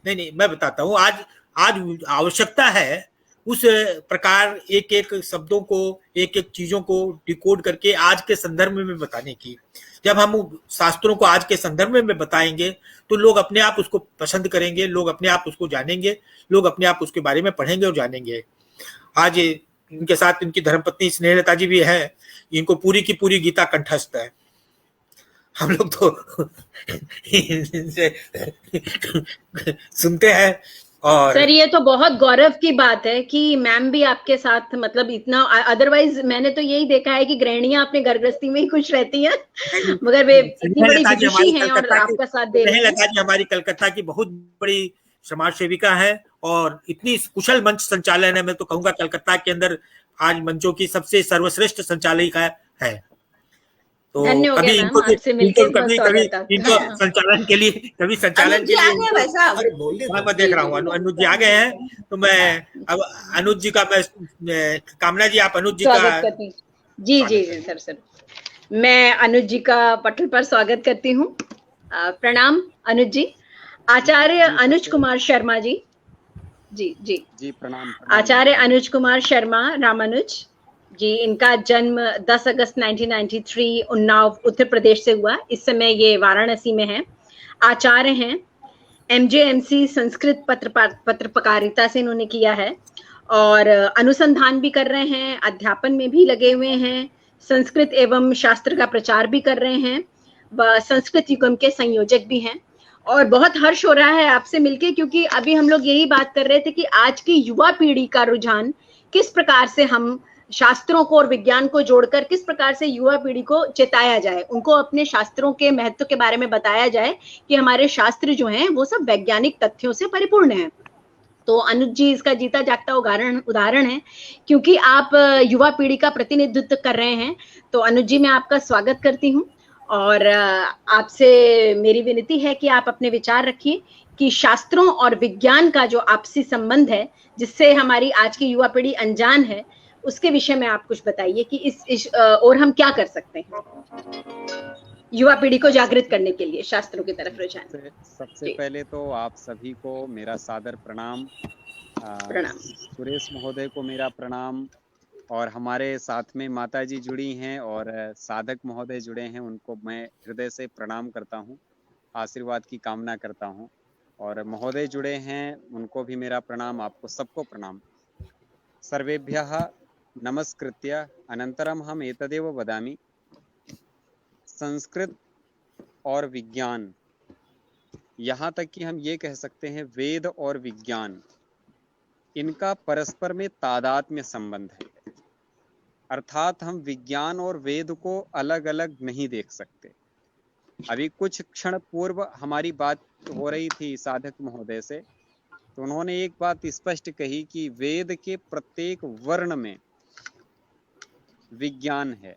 नहीं, मैं बताता हूँ। आज आवश्यकता है उस प्रकार एक एक शब्दों को, एक एक चीजों को डिकोड करके आज के संदर्भ में बताने की। जब हम शास्त्रों को आज के संदर्भ में बताएंगे तो लोग अपने आप उसको पसंद करेंगे, लोग अपने आप उसको जानेंगे, लोग अपने आप उसके बारे में पढ़ेंगे और जानेंगे। आज इनके साथ इनकी धर्मपत्नी स्नेहलता जी भी है, इनको पूरी की पूरी गीता कंठस्थ है। हम लोग तो इनसे सुनते हैं। और सर ये तो बहुत गौरव की बात है कि मैम भी आपके साथ, मतलब इतना, अदरवाइज मैंने तो यही देखा है कि गृहिणियां अपने घर गृहस्थी में ही खुश रहती हैं, मगर वे इतनी बड़ी विदुषी हैं और आपका साथ दे रही हैं। स्नेहलता जी हमारी कलकत्ता की बहुत बड़ी समाज सेविका है और इतनी कुशल मंच संचालन है। मैं तो कहूंगा कलकत्ता के अंदर आज मंचों की सबसे सर्वश्रेष्ठ संचालिका है। तो कभी इनको संचालन के लिए मैं देख रहा हूँ अनुज जी आ गए हैं। तो मैं अब अनुज जी का, मैं कामना जी, आप अनुज जी का जी सर मैं अनुज जी का पटल पर स्वागत करती हूँ। प्रणाम अनुज जी। आचार्य अनुज कुमार शर्मा जी। जी प्रणाम। आचार्य अनुज कुमार शर्मा रामानुज जी, इनका जन्म 10 अगस्त 1993 उन्नाव उत्तर प्रदेश से हुआ। इस समय ये वाराणसी में हैं। आचार्य हैं, MJMC संस्कृत पत्रकारिता से इन्होंने किया है और अनुसंधान भी कर रहे हैं, अध्यापन में भी लगे हुए हैं, संस्कृत एवं शास्त्र का प्रचार भी कर रहे हैं, व संस्कृत युगम के संयोजक भी हैं। और बहुत हर्ष हो रहा है आपसे मिलके, क्योंकि अभी हम लोग यही बात कर रहे थे कि आज की युवा पीढ़ी का रुझान किस प्रकार से हम शास्त्रों को और विज्ञान को जोड़कर किस प्रकार से युवा पीढ़ी को चेताया जाए, उनको अपने शास्त्रों के महत्व के बारे में बताया जाए कि हमारे शास्त्र जो हैं वो सब वैज्ञानिक तथ्यों से परिपूर्ण हैं। तो अनुज जी इसका जीता जागता उदाहरण है, क्योंकि आप युवा पीढ़ी का प्रतिनिधित्व कर रहे हैं। तो अनुज जी मैं आपका स्वागत करती हूँ और आपसे मेरी विनती है कि आप अपने विचार रखिए कि शास्त्रों और विज्ञान का जो आपसी संबंध है, जिससे हमारी आज की युवा पीढ़ी अनजान है, उसके विषय में आप कुछ बताइए कि इस और हम क्या कर सकते हैं युवा पीढ़ी को जागृत करने के लिए शास्त्रों की तरफ रुझान। सबसे पहले तो आप सभी को मेरा सादर प्रणाम। सुरेश महोदय को मेरा प्रणाम, और हमारे साथ में माता जी जुड़ी हैं और साधक महोदय जुड़े हैं, उनको मैं हृदय से प्रणाम करता हूं, आशीर्वाद की कामना करता हूं। और महोदय जुड़े हैं, उनको भी मेरा प्रणाम, आपको सबको प्रणाम। सर्वेभ्यः नमस्कृत्य अनंतरम हम एतदेव वदामि। संस्कृत और विज्ञान, यहाँ तक कि हम ये कह सकते हैं वेद और विज्ञान, इनका परस्पर में तादात्म्य संबंध है। अर्थात हम विज्ञान और वेद को अलग अलग नहीं देख सकते। अभी कुछ क्षण पूर्व हमारी बात हो रही थी साधक महोदय से, तो उन्होंने एक बात स्पष्ट कही कि वेद के प्रत्येक वर्ण में विज्ञान है।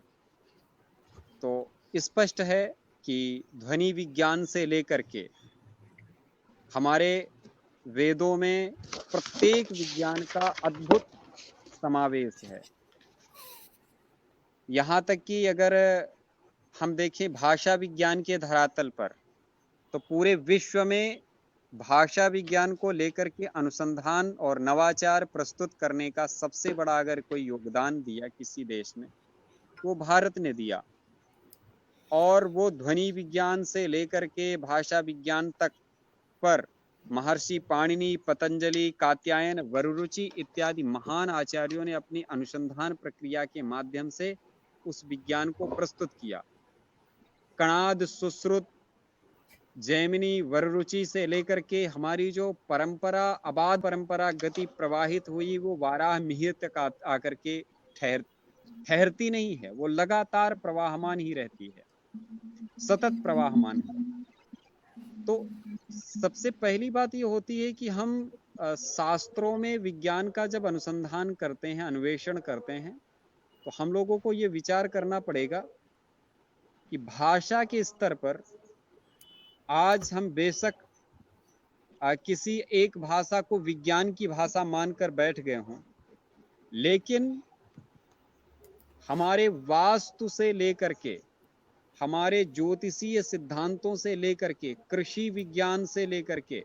तो स्पष्ट है कि ध्वनि विज्ञान से लेकर के हमारे वेदों में प्रत्येक विज्ञान का अद्भुत समावेश है। यहाँ तक कि अगर हम देखें भाषा विज्ञान के धरातल पर, तो पूरे विश्व में भाषा विज्ञान को लेकर के अनुसंधान और नवाचार प्रस्तुत करने का सबसे बड़ा अगर कोई योगदान दिया किसी देश ने, वो भारत ने दिया। और वो ध्वनि विज्ञान से लेकर के भाषा विज्ञान तक पर महर्षि पाणिनि, पतंजलि, कात्यायन, वरुरुचि इत्यादि महान आचार्यों ने अपनी अनुसंधान प्रक्रिया के माध्यम से उस विज्ञान को प्रस्तुत किया। कणाद, सुश्रुत, जैमिनी, वरुरुचि से लेकर के हमारी जो परंपरा, अबाध परंपरा गति प्रवाहित हुई, वो वाराह मिहिर तक आकर के ठहरती नहीं है, वो लगातार प्रवाहमान ही रहती है, सतत प्रवाहमान है। तो सबसे पहली बात ये होती है कि हम शास्त्रों में विज्ञान का जब अनुसंधान करते हैं, अन्वेषण करते हैं, तो हम लोगों को ये विचार करना पड़ेगा कि भाषा के स्तर पर आज हम बेशक किसी एक भाषा को विज्ञान की भाषा मानकर बैठ गए हों, लेकिन हमारे वास्तु से लेकर के, हमारे ज्योतिषीय सिद्धांतों से लेकर के, कृषि विज्ञान से लेकर के,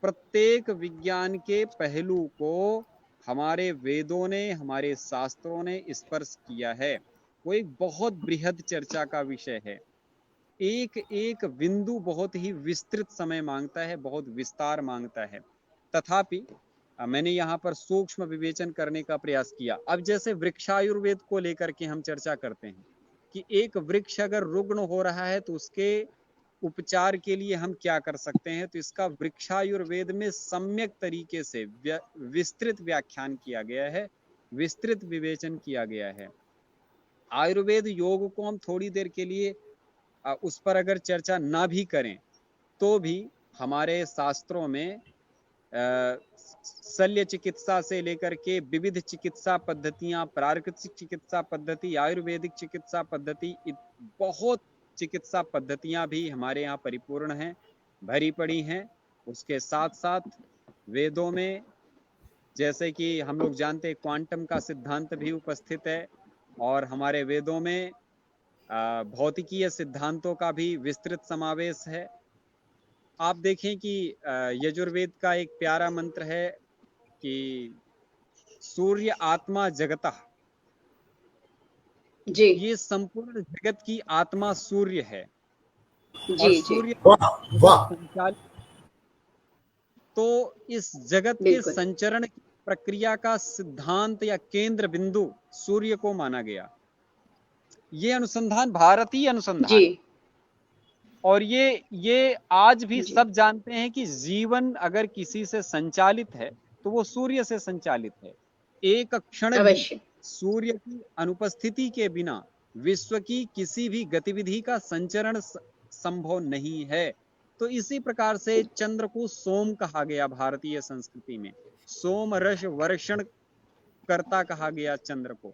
प्रत्येक विज्ञान के पहलू को हमारे वेदों ने, हमारे शास्त्रों ने स्पर्श किया है। वो एक बहुत बृहद चर्चा का विषय है। एक एक बिंदु बहुत ही विस्तृत समय मांगता है, बहुत विस्तार मांगता है। तथापि मैंने यहाँ पर सूक्ष्म विवेचन करने का प्रयास किया। अब जैसे वृक्षायुर्वेद को लेकर के हम चर्चा करते हैं कि एक वृक्ष अगर रुग्ण हो रहा है तो उसके उपचार के लिए हम क्या कर सकते हैं, तो इसका वृक्षायुर्वेद में सम्यक तरीके से विस्तृत व्याख्यान किया गया है, विस्तृत विवेचन किया गया है। आयुर्वेद योग को हम थोड़ी देर के लिए उस पर अगर चर्चा ना भी करें तो भी हमारे शास्त्रों में शल्य चिकित्सा से लेकर के विविध चिकित्सा पद्धतियां, प्राकृतिक चिकित्सा पद्धति, आयुर्वेदिक चिकित्सा पद्धति, बहुत चिकित्सा पद्धतियां भी हमारे यहाँ परिपूर्ण हैं, भरी पड़ी हैं। उसके साथ साथ वेदों में, जैसे कि हम लोग जानते हैं, क्वांटम का सिद्धांत भी उपस्थित है, और हमारे वेदों में भौतिकीय सिद्धांतों का भी विस्तृत समावेश है। आप देखें कि यजुर्वेद का एक प्यारा मंत्र है कि सूर्य आत्मा जगतः, जी, ये संपूर्ण जगत की आत्मा सूर्य है। जी, और जी, सूर्य वाह, तो इस जगत के बिल्कुल। संचरण की प्रक्रिया का सिद्धांत या केंद्र बिंदु सूर्य को माना गया। ये अनुसंधान भारतीय अनुसंधान, जी, और ये आज भी जी। सब जानते हैं कि जीवन अगर किसी से संचालित है तो वो सूर्य से संचालित है। एक क्षण भी अवश्य। सूर्य की अनुपस्थिति के बिना विश्व की किसी भी गतिविधि का संचरण संभव नहीं है। तो इसी प्रकार से चंद्र को सोम कहा गया भारतीय संस्कृति में, सोम रस वर्षण कर्ता कहा गया चंद्र को।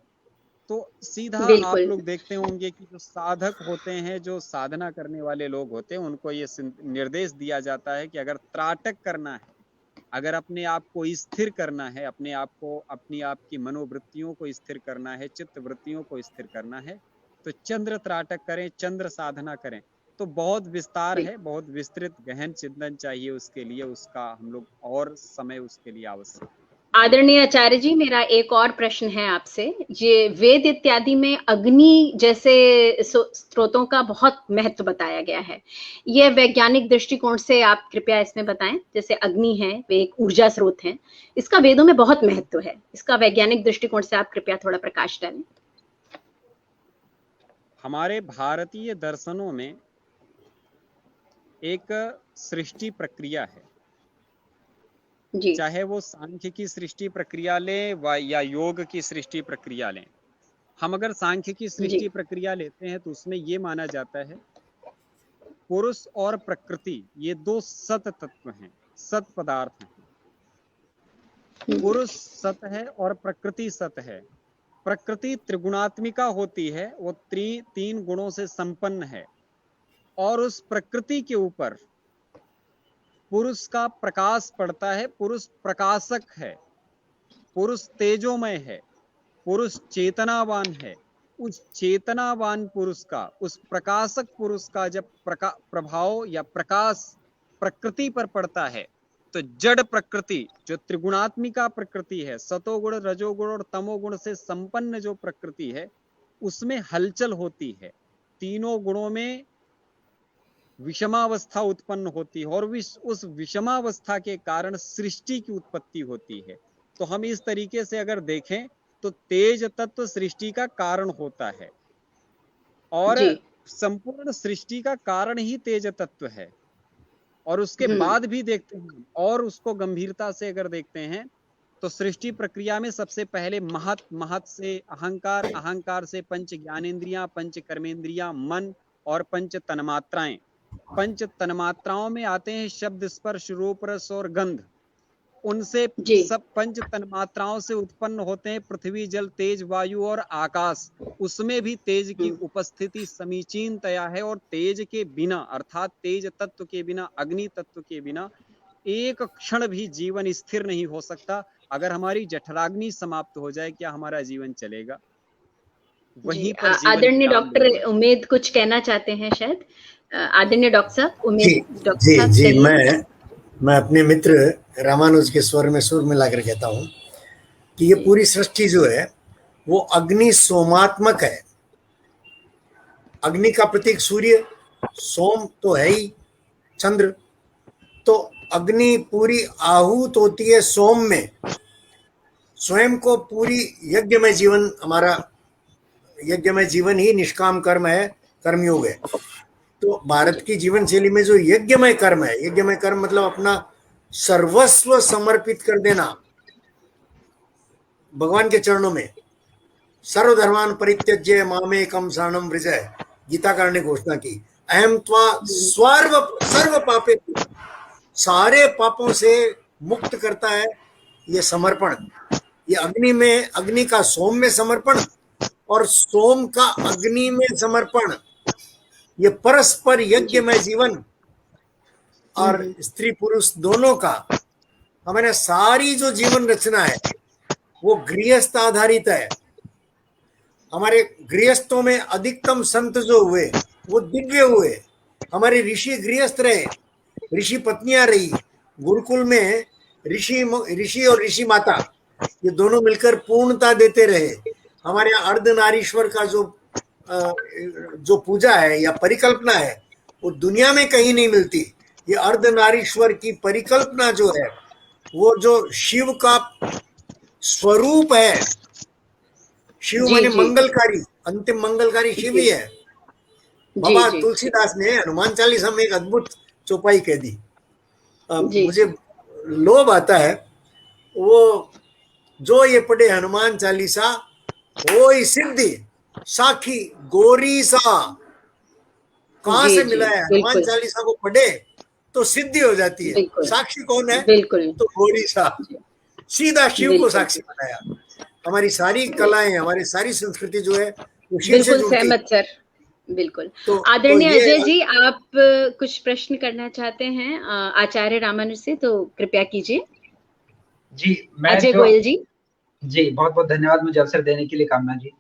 तो सीधा आप बिल्कुल। लोग देखते होंगे कि जो साधक होते हैं, जो साधना करने वाले लोग होते हैं, उनको ये निर्देश दिया जाता है कि अगर त्राटक करना है, अगर अपने आप को स्थिर करना है, अपने आप को, अपनी आप की मनोवृत्तियों को स्थिर करना है, चित्त वृत्तियों को स्थिर करना है, तो चंद्र त्राटक करें, चंद्र साधना करें। तो बहुत विस्तार है, बहुत विस्तृत गहन चिंतन चाहिए उसके लिए, उसका हम लोग और समय उसके लिए आवश्यक। आदरणीय आचार्य जी, मेरा एक और प्रश्न है आपसे। ये वेद इत्यादि में अग्नि जैसे स्रोतों का बहुत महत्व बताया गया है, यह वैज्ञानिक दृष्टिकोण से आप कृपया इसमें बताएं। जैसे अग्नि है, वे एक ऊर्जा स्रोत है, इसका वेदों में बहुत महत्व है, इसका वैज्ञानिक दृष्टिकोण से आप कृपया थोड़ा प्रकाश डालें। हमारे भारतीय दर्शनों में एक सृष्टि प्रक्रिया है, जी, चाहे वो सांख्य की सृष्टि प्रक्रिया लें या योग की सृष्टि प्रक्रिया लें। हम अगर सांख्य की सृष्टि प्रक्रिया लेते हैं तो उसमें ये माना जाता है पुरुष और प्रकृति ये दो सत तत्व हैं, सत पदार्थ हैं। पुरुष सत है और प्रकृति सत है। प्रकृति त्रिगुणात्मिका होती है, वो तीन गुणों से संपन्न है, और उस प्रकृति के ऊपर पुरुष का प्रकाश पड़ता है। पुरुष प्रकाशक है, पुरुष तेजोमय है, पुरुष चेतनावान है। उस चेतनावान पुरुष का, उस प्रकाशक पुरुष का जब प्रभाव या प्रकाश प्रकृति पर पड़ता है, तो जड़ प्रकृति जो त्रिगुणात्मिका प्रकृति है, सतोगुण, रजोगुण और तमोगुण से संपन्न जो प्रकृति है, उसमें हलचल होती है। तीनों गुणों में विषमावस्था उत्पन्न होती है, और उस विषमावस्था के कारण सृष्टि की उत्पत्ति होती है। तो हम इस तरीके से अगर देखें तो तेज तत्व सृष्टि का कारण होता है, और संपूर्ण सृष्टि का कारण ही तेज तत्व है। और उसके बाद भी देखते हैं, और उसको गंभीरता से अगर देखते हैं तो सृष्टि प्रक्रिया में सबसे पहले महत, महत से अहंकार, अहंकार से पंच ज्ञानेंद्रियां, पंच कर्मेंद्रियां, मन और पंच तन्मात्राएं। पंच तन्मात्राओं में आते हैं शब्द, स्पर्श, रूप, रस और गंध। उनसे सब पंच तन्मात्राओं से उत्पन्न होते हैं पृथ्वी, जल, तेज, वायु और आकाश। उसमें भी तेज की उपस्थिति समीचीनतया है, और तेज के बिना अर्थात तेज तत्व के बिना, अग्नि तत्व के बिना एक क्षण भी जीवन स्थिर नहीं हो सकता। अगर हमारी जठराग्नि समाप्त हो जाए, क्या हमारा जीवन चलेगा? वहीं पर आदरणीय डॉक्टर उमेद कुछ कहना चाहते हैं शायद। आदरणीय डॉक्टर साहब उमेद। डॉक्टर साहब जी, मैं अपने मित्र रामानुज के स्वर में सुर मिलाकर कहता हूँ कि ये पूरी सृष्टि जो है वो अग्नि सोमात्मक है। अग्नि का प्रतीक सूर्य, सोम तो है ही, चंद्र। तो अग्नि पूरी आहूत होती है सोम में। स्वयं को पूरी यज्ञमय जीवन, हमारा यज्ञमय जीवन ही निष्काम कर्म है, कर्मयोग है। तो भारत की जीवन शैली में जो यज्ञमय कर्म है, यज्ञमय कर्म मतलब अपना सर्वस्व समर्पित कर देना भगवान के चरणों में। सर्वधर्मान परित्यज्य मामेकम शरणं व्रज, गीताकार ने घोषणा की। अहम त्वा सर्व पापे, सारे पापों से मुक्त करता है ये समर्पण। ये अग्नि में, अग्नि का सोम में समर्पण और सोम का अग्नि में समर्पण, ये परस्पर यज्ञ में जीवन। और स्त्री पुरुष दोनों का हमारे सारी जो जीवन रचना है वो गृहस्थ आधारित है। हमारे गृहस्थों में अधिकतम संत जो हुए वो दिव्य हुए। हमारे ऋषि गृहस्थ रहे, ऋषि पत्नियां रही। गुरुकुल में ऋषि और ऋषि माता ये दोनों मिलकर पूर्णता देते रहे। हमारे यहाँ अर्धनारीश्वर का जो पूजा है या परिकल्पना है वो दुनिया में कहीं नहीं मिलती। ये अर्धनारीश्वर की परिकल्पना जो है वो जो शिव का स्वरूप है, शिव माने मंगलकारी, अंतिम मंगलकारी शिव ही है। बाबा तुलसीदास ने हनुमान चालीसा में एक अद्भुत चौपाई कह दी। मुझे लोभ आता है, वो जो ये पढ़े हनुमान चालीसा वो ही सिद्धि साखी गोरी सा। कहां से मिला है? हनुमान चालीसा को पढ़े तो सिद्धि हो जाती है। साक्षी कौन है? तो गोरी सा, सीधा शिव को साक्षी बनाया। हमारी सारी कलाएं, हमारी सारी संस्कृति जो है वो शिव से जुड़ती है। सहमत सर, बिल्कुल। आदरणीय अजय जी, आप कुछ प्रश्न करना चाहते हैं आचार्य रामानुज से, तो कृपया कीजिए। जी, मैं अजय गोयल जी। जी, बहुत बहुत धन्यवाद मुझे अवसर देने के लिए कामना जी।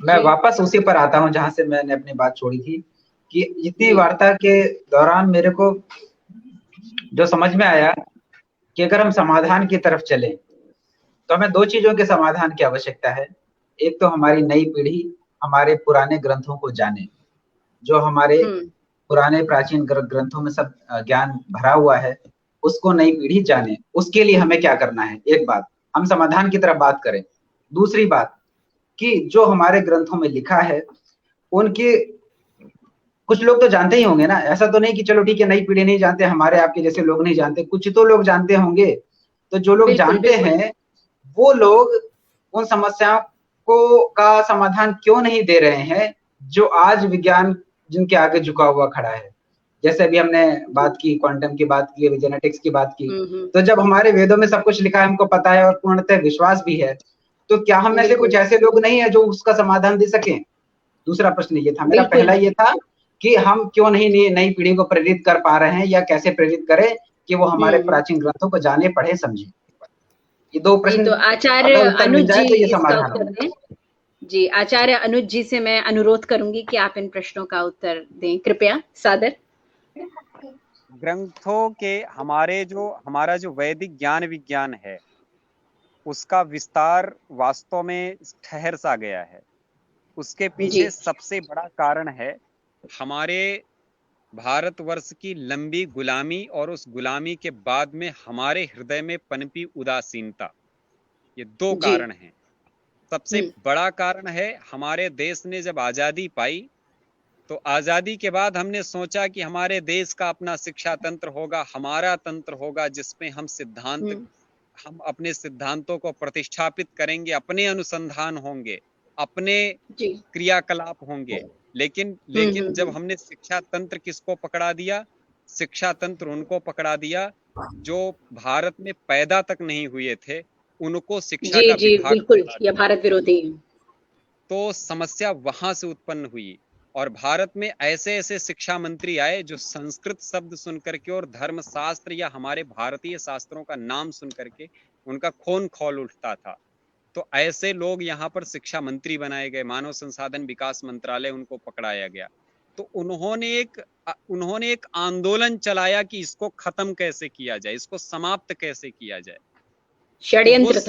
मैं वापस उसी पर आता हूं जहां से मैंने अपनी बात छोड़ी थी कि इतनी वार्ता के दौरान मेरे को जो समझ में आया कि अगर हम समाधान की तरफ चलें तो हमें दो चीजों के समाधान की आवश्यकता है। एक तो हमारी नई पीढ़ी हमारे पुराने ग्रंथों को जाने, जो हमारे पुराने प्राचीन ग्रंथों में सब ज्ञान भरा हुआ है उसको नई पीढ़ी जाने। उसके लिए हमें क्या करना है, एक बात हम समाधान की तरफ बात करें। दूसरी बात कि जो हमारे ग्रंथों में लिखा है उनके कुछ लोग तो जानते ही होंगे ना, ऐसा तो नहीं कि चलो ठीक है नई पीढ़ी नहीं जानते, हमारे आपके जैसे लोग नहीं जानते, कुछ तो लोग जानते होंगे। तो जो लोग जानते हैं वो लोग उन समस्याओं को का समाधान क्यों नहीं दे रहे हैं जो आज विज्ञान जिनके आगे झुका हुआ खड़ा है। जैसे अभी हमने बात की, क्वांटम की बात की, अभी जेनेटिक्स की बात की, तो जब हमारे वेदों में सब कुछ लिखा है, हमको पता है और पूर्णतः विश्वास भी है, तो क्या हम में से कुछ ऐसे लोग नहीं है जो उसका समाधान दे सके? दूसरा प्रश्न ये था मेरा। पहला ये था कि हम क्यों नहीं नई पीढ़ी को प्रेरित कर पा रहे हैं, या कैसे प्रेरित करें कि वो हमारे प्राचीन ग्रंथों को जाने, पढ़े, समझे। ये दो प्रश्न तो आचार्य अनुज जी तो ये इसका समाधान उत्तर दें। जी, आचार्य अनुज जी से मैं अनुरोध करूंगी कि आप इन प्रश्नों का उत्तर दें, कृपया सादर। ग्रंथों के हमारा जो वैदिक ज्ञान विज्ञान है, उसका विस्तार वास्तव में ठहर सा गया है। उसके पीछे सबसे बड़ा कारण है हमारे भारतवर्ष की लंबी गुलामी, और उस गुलामी के बाद में हमारे हृदय में पनपी उदासीनता। ये दो कारण हैं। सबसे बड़ा कारण है, हमारे देश ने जब आजादी पाई, तो आजादी के बाद हमने सोचा कि हमारे देश का अपना शिक्षा तंत्र होगा, हमारा तंत्र होगा, जिसमें हम अपने सिद्धांतों को प्रतिष्ठापित करेंगे, अपने अनुसंधान होंगे, अपने क्रियाकलाप होंगे। लेकिन जब हमने शिक्षा तंत्र किसको पकड़ा दिया? शिक्षा तंत्र उनको पकड़ा दिया जो भारत में पैदा तक नहीं हुए थे, उनको शिक्षा का विभाग, बिल्कुल, यह भारत विरोधी है। तो समस्या वहां से उत्पन्न हुई, और भारत में ऐसे ऐसे शिक्षा मंत्री आए जो संस्कृत शब्द सुन करके और धर्मशास्त्र या हमारे भारतीय शास्त्रों का नाम सुन करके उनका खून खौल उठता था। तो ऐसे लोग यहाँ पर शिक्षा मंत्री बनाए गए, मानव संसाधन विकास मंत्रालय उनको पकड़ाया गया। तो उन्होंने एक आंदोलन चलाया कि इसको खत्म कैसे किया जाए, इसको समाप्त कैसे किया जाए। षड्यंत्र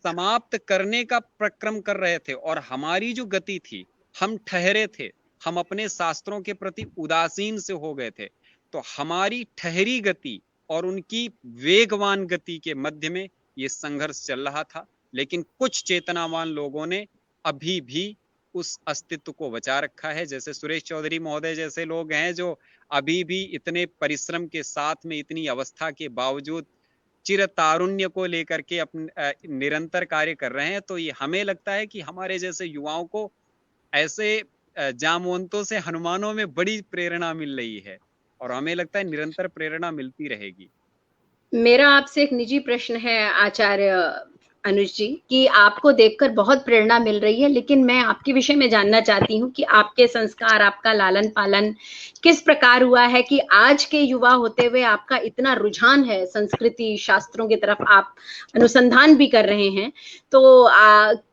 समाप्त करने का प्रक्रम कर रहे थे, और हमारी जो गति थी, हम ठहरे थे, हम अपने शास्त्रों के प्रति उदासीन से हो गए थे। तो हमारी ठहरी गति और उनकी वेगवान गति के मध्य में ये संघर्ष चल रहा था। लेकिन कुछ चेतनावान लोगों ने अभी भी उस अस्तित्व को बचा रखा है, जैसे सुरेश चौधरी महोदय जैसे लोग हैं जो अभी भी इतने परिश्रम के साथ में, इतनी अवस्था के बावजूद चिर तारुण्य को लेकर के अपने निरंतर कार्य कर रहे हैं। तो ये हमें लगता है कि हमारे जैसे युवाओं को ऐसे जामवंतों से, हनुमानों में बड़ी प्रेरणा मिल रही है, और हमें लगता है निरंतर प्रेरणा मिलती रहेगी। मेरा आपसे एक निजी प्रश्न है आचार्य अनुज जी, कि आपको देखकर बहुत प्रेरणा मिल रही है, लेकिन मैं आपके विषय में जानना चाहती हूँ कि आपके संस्कार, आपका लालन पालन किस प्रकार हुआ है कि आज के युवा होते हुए आपका इतना रुझान है संस्कृति शास्त्रों की तरफ, आप अनुसंधान भी कर रहे हैं। तो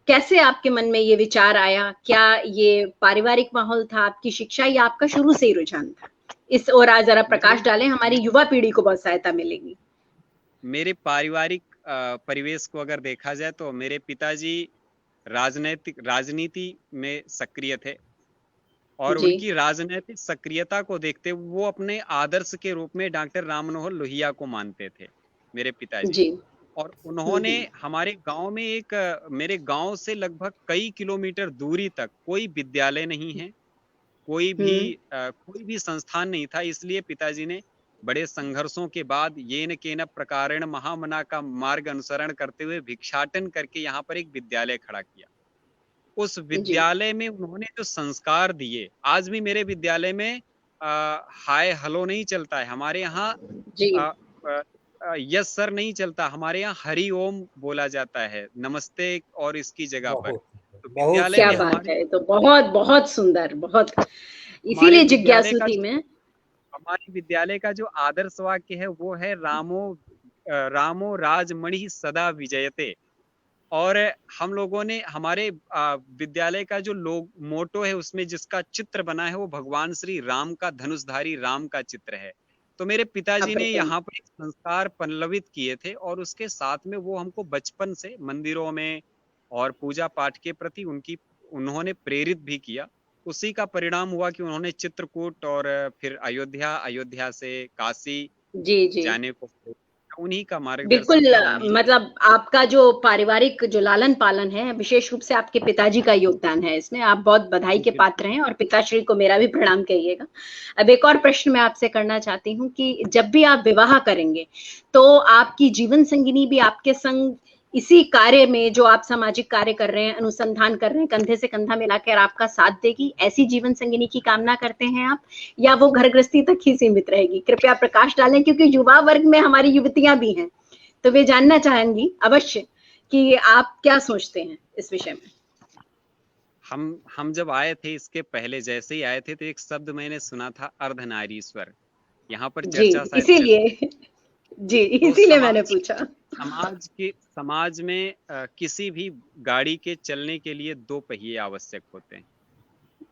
कैसे आपके मन में ये विचार आया? क्या ये पारिवारिक माहौल था, आपकी शिक्षा, या आपका शुरू से ही रुझान था? इस ओर आज जरा प्रकाश डालें, हमारी युवा पीढ़ी को बहुत सहायता मिलेगी। मेरे पारिवारिक परिवेश को अगर देखा जाए तो मेरे पिताजी राजनीति में सक्रिय थे, और उनकी राजनीतिक सक्रियता को देखते वो अपने आदर्श के रूप में डॉक्टर राम मनोहर लोहिया को मानते थे, मेरे पिताजी। और उन्होंने हमारे गांव में मेरे गांव से लगभग कई किलोमीटर दूरी तक कोई विद्यालय नहीं है, कोई भी संस्थान नहीं था। इसलिए पिताजी ने बड़े संघर्षों के बाद येन केन प्रकारेण महामना का मार्ग अनुसरण करते हुए भिक्षाटन करके यहाँ पर एक विद्यालय खड़ा किया। उस विद्यालय में उन्होंने जो संस्कार दिए, आज भी मेरे विद्यालय में हाय हेलो नहीं चलता है, हमारे यहाँ यस सर नहीं चलता, हमारे यहाँ हरि ओम बोला जाता है, नमस्ते और इसकी जगह पर। तो विद्यालय में हमारे तो बहुत बहुत सुंदर, बहुत, इसीलिए जिज्ञासु थी मैं। हमारे विद्यालय का जो आदर्श वाक्य है वो है रामो राजमणि सदा विजयते। और हम लोगों ने हमारे विद्यालय का जो मोटो है उसमें जिसका चित्र बना है वो भगवान श्री राम का, धनुषधारी राम का चित्र है। तो मेरे पिताजी ने यहाँ पर एक संस्कार पल्लवित किए थे, और उसके साथ में वो हमको बचपन से मंदिरों में और पूजा पाठ के प्रति उन्होंने प्रेरित भी किया। उसी का परिणाम हुआ कि उन्होंने चित्रकूट और फिर अयोध्या से काशी जाने को, उन्हीं का मार्गदर्शन। बिल्कुल, मतलब आपका जो पारिवारिक जो लालन पालन है, विशेष रूप से आपके पिताजी का योगदान है इसमें, आप बहुत बधाई के पात्र हैं, और पिताश्री को मेरा भी प्रणाम कहिएगा। अब एक और प्रश्न मैं आपसे करना चाहती हूँ कि जब भी आप विवाह करेंगे तो आपकी जीवन संगिनी भी आपके संग इसी कार्य में जो आप सामाजिक कार्य कर रहे हैं, अनुसंधान कर रहे हैं, कंधे से कंधा मिलाकर आपका साथ देगी, ऐसी जीवन संगिनी की कामना करते हैं आप, या वो घर गृहस्थी तक ही सीमित रहेगी? कृपया प्रकाश डालें, क्योंकि युवा वर्ग में हमारी युवतियां भी हैं, तो वे जानना चाहेंगी अवश्य कि आप क्या सोचते हैं इस विषय में। हम जब आए थे, इसके पहले जैसे ही आए थे, तो एक शब्द मैंने सुना था, अर्धनारीश्वर। यहाँ पर चर्चा शायद इसीलिए जी, इसीलिए मैंने पूछा। समाज में किसी भी गाड़ी के चलने के लिए 2 पहिए आवश्यक होते हैं।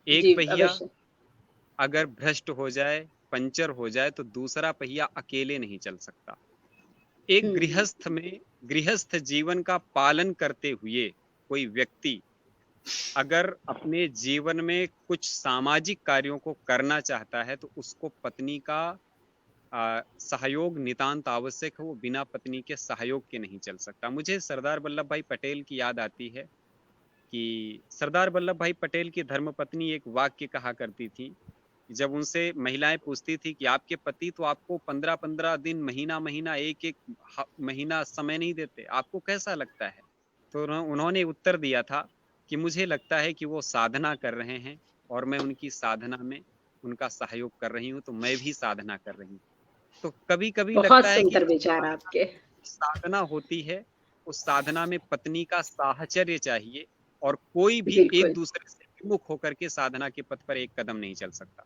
एक पहिया अगर भ्रष्ट हो जाए, पंचर हो जाए, तो दूसरा पहिया अकेले नहीं चल सकता। एक गृहस्थ जीवन का पालन करते हुए कोई व्यक्ति अगर अपने जीवन में कुछ सामाजिक कार्यों को करना चाहता है, तो उसको पत्नी का सहयोग नितांत आवश्यक है। वो बिना पत्नी के सहयोग के नहीं चल सकता। मुझे सरदार वल्लभ भाई पटेल की याद आती है कि सरदार वल्लभ भाई पटेल की धर्मपत्नी एक वाक्य कहा करती थी, जब उनसे महिलाएं पूछती थी कि आपके पति तो आपको 15-15 दिन, महीना एक महीना समय नहीं देते, आपको कैसा लगता है? तो उन्होंने उत्तर दिया था कि मुझे लगता है कि वो साधना कर रहे हैं और मैं उनकी साधना में उनका सहयोग कर रही हूँ, तो मैं भी साधना कर रही हूँ। तो कभी कभी लगता है कि विचार आपके साधना होती है, उस साधना में पत्नी का साहचर्य चाहिए, और कोई भी एक दूसरे से विमुख होकर के साधना के पथ पर एक कदम नहीं चल सकता।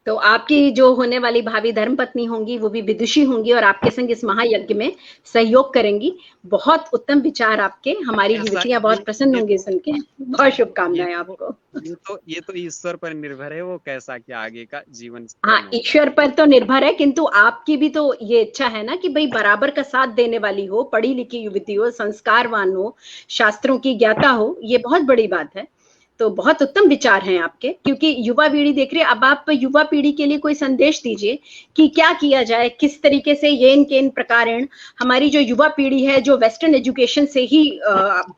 तो आपकी जो होने वाली भावी धर्मपत्नी होंगी वो भी विदुषी होंगी और आपके संग इस महायज्ञ में सहयोग करेंगी। बहुत उत्तम विचार आपके, हमारी युवतियां बहुत प्रसन्न होंगी सुन के। बहुत शुभकामनाएं आपको। ये तो ईश्वर पर निर्भर है, वो कैसा क्या आगे का जीवन। हाँ, ईश्वर पर तो निर्भर है, किंतु आपकी भी तो ये इच्छा है ना कि भाई बराबर का साथ देने वाली हो, पढ़ी लिखी युवती हो, संस्कारवान हो, शास्त्रों की ज्ञाता हो। ये बहुत बड़ी बात है। तो बहुत उत्तम विचार हैं आपके, क्योंकि युवा पीढ़ी देख रही है। अब आप युवा पीढ़ी के लिए कोई संदेश दीजिए कि क्या किया जाए, किस तरीके से येन केन प्रकारेण हमारी जो युवा पीढ़ी है, जो वेस्टर्न एजुकेशन से ही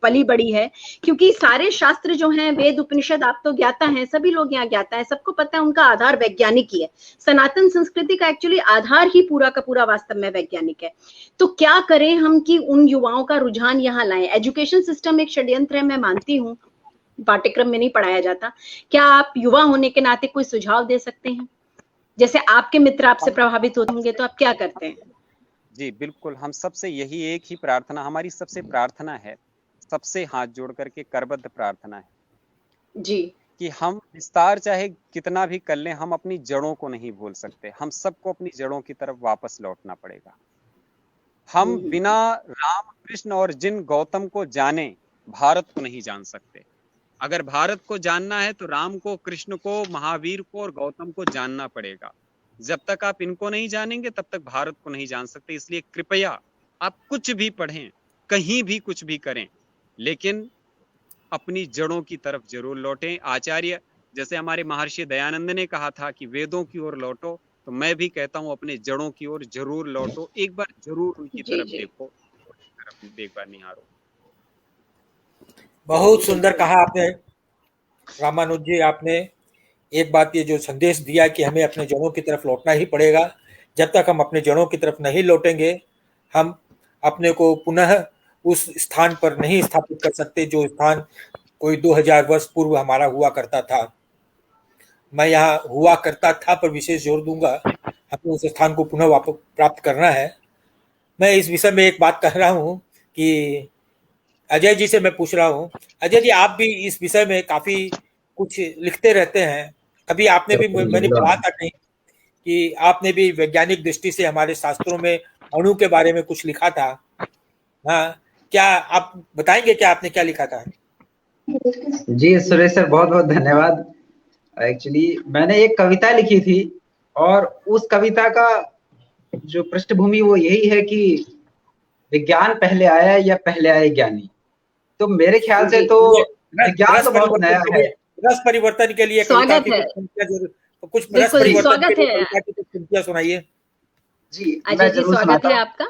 पली बड़ी है, क्योंकि सारे शास्त्र जो हैं, वेद उपनिषद, आप तो ज्ञाता हैं, सभी लोग यहाँ ज्ञाता है, सबको पता है उनका आधार वैज्ञानिक ही है। सनातन संस्कृति का एक्चुअली आधार ही पूरा का पूरा वास्तव में वैज्ञानिक है। तो क्या करें हम कि उन युवाओं का रुझान यहाँ लाएं? एजुकेशन सिस्टम एक षड्यंत्र है, मैं मानती हूँ, पाठ्यक्रम में नहीं पढ़ाया जाता। क्या आप युवा होने के नाते कोई सुझाव दे सकते हैं? जैसे आपके मित्र आपसे प्रभावित होते होंगे, तो आप क्या करते हैं? जी बिल्कुल, हम सबसे यही एक ही प्रार्थना, हमारी सबसे प्रार्थना है, सबसे हाथ जोड़ करके करबद्ध प्रार्थना है जी, कि हम विस्तार चाहे कितना भी कर लें, हम अपनी जड़ों को नहीं भूल सकते। हम सबको अपनी जड़ों की तरफ वापस लौटना पड़ेगा। हम बिना राम, कृष्ण और जिन गौतम को जाने भारत को नहीं जान सकते। अगर भारत को जानना है तो राम को, कृष्ण को, महावीर को और गौतम को जानना पड़ेगा। जब तक आप इनको नहीं जानेंगे तब तक भारत को नहीं जान सकते। इसलिए कृपया आप कुछ भी पढ़ें, कहीं भी कुछ भी करें, लेकिन अपनी जड़ों की तरफ जरूर लौटें। आचार्य जैसे हमारे महर्षि दयानंद ने कहा था कि वेदों की ओर लौटो, तो मैं भी कहता हूँ अपने जड़ों की ओर जरूर लौटो। एक बार जरूर उनकी तरफ देखो, एक बार निहारो। बहुत सुंदर कहा आपने रामानुज जी। आपने एक बात ये जो संदेश दिया कि हमें अपने जड़ों की तरफ लौटना ही पड़ेगा। जब तक हम अपने जड़ों की तरफ नहीं लौटेंगे, हम अपने को पुनः उस स्थान पर नहीं स्थापित कर सकते जो स्थान कोई 2000 वर्ष पूर्व हमारा हुआ करता था। मैं यहाँ हुआ करता था पर विशेष जोर दूंगा, हमें उस स्थान को पुनः वापस प्राप्त करना है। मैं इस विषय में एक बात कह रहा हूँ कि अजय जी से मैं पूछ रहा हूँ, अजय जी आप भी इस विषय में काफी कुछ लिखते रहते हैं। अभी आपने भी, मैंने पढ़ा था कहीं कि आपने भी वैज्ञानिक दृष्टि से हमारे शास्त्रों में अणु के बारे में कुछ लिखा था। हाँ, क्या आप बताएंगे क्या आपने क्या लिखा था? जी सुरेश सर, बहुत बहुत धन्यवाद। एक्चुअली मैंने एक कविता लिखी थी और उस कविता का जो पृष्ठभूमि वो यही है कि विज्ञान पहले आया या पहले आए ज्ञानी। तो मेरे ख्याल से तो विज्ञान तो बहुत नया है। रस परिवर्तन के लिए स्वागत है। कुछ रस परिवर्तन के लिए सुनाइए। जी अजय जी, स्वागत है आपका।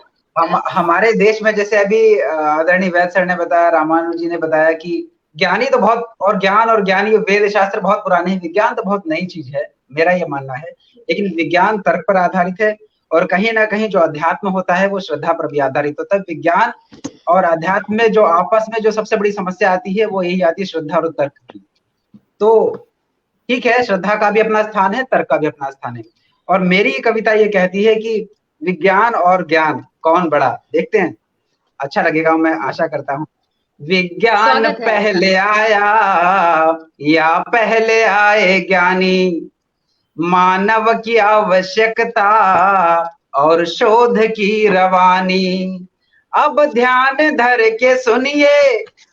हमारे देश में जैसे अभी आदरणीय वैद्य सर ने बताया, रामानुज जी ने बताया कि ज्ञानी तो बहुत, और ज्ञान और ज्ञानी वेद शास्त्र बहुत पुराने हैं, विज्ञान तो बहुत नई चीज है, मेरा ये मानना है। लेकिन विज्ञान तर्क पर आधारित है और कहीं ना कहीं जो अध्यात्म होता है वो श्रद्धा पर भी आधारित होता है। विज्ञान और अध्यात्म में जो आपस में जो सबसे बड़ी समस्या आती है वो यही आती है, श्रद्धा और तर्क की। तो ठीक है, श्रद्धा का भी अपना स्थान है, तर्क का भी अपना स्थान है। और मेरी कविता ये कहती है कि विज्ञान और ज्ञान कौन बड़ा, देखते हैं, अच्छा लगेगा, मैं आशा करता हूँ। विज्ञान पहले आया या पहले आए ज्ञानी, मानव की आवश्यकता और शोध की रवानी। अब ध्यान धर के सुनिए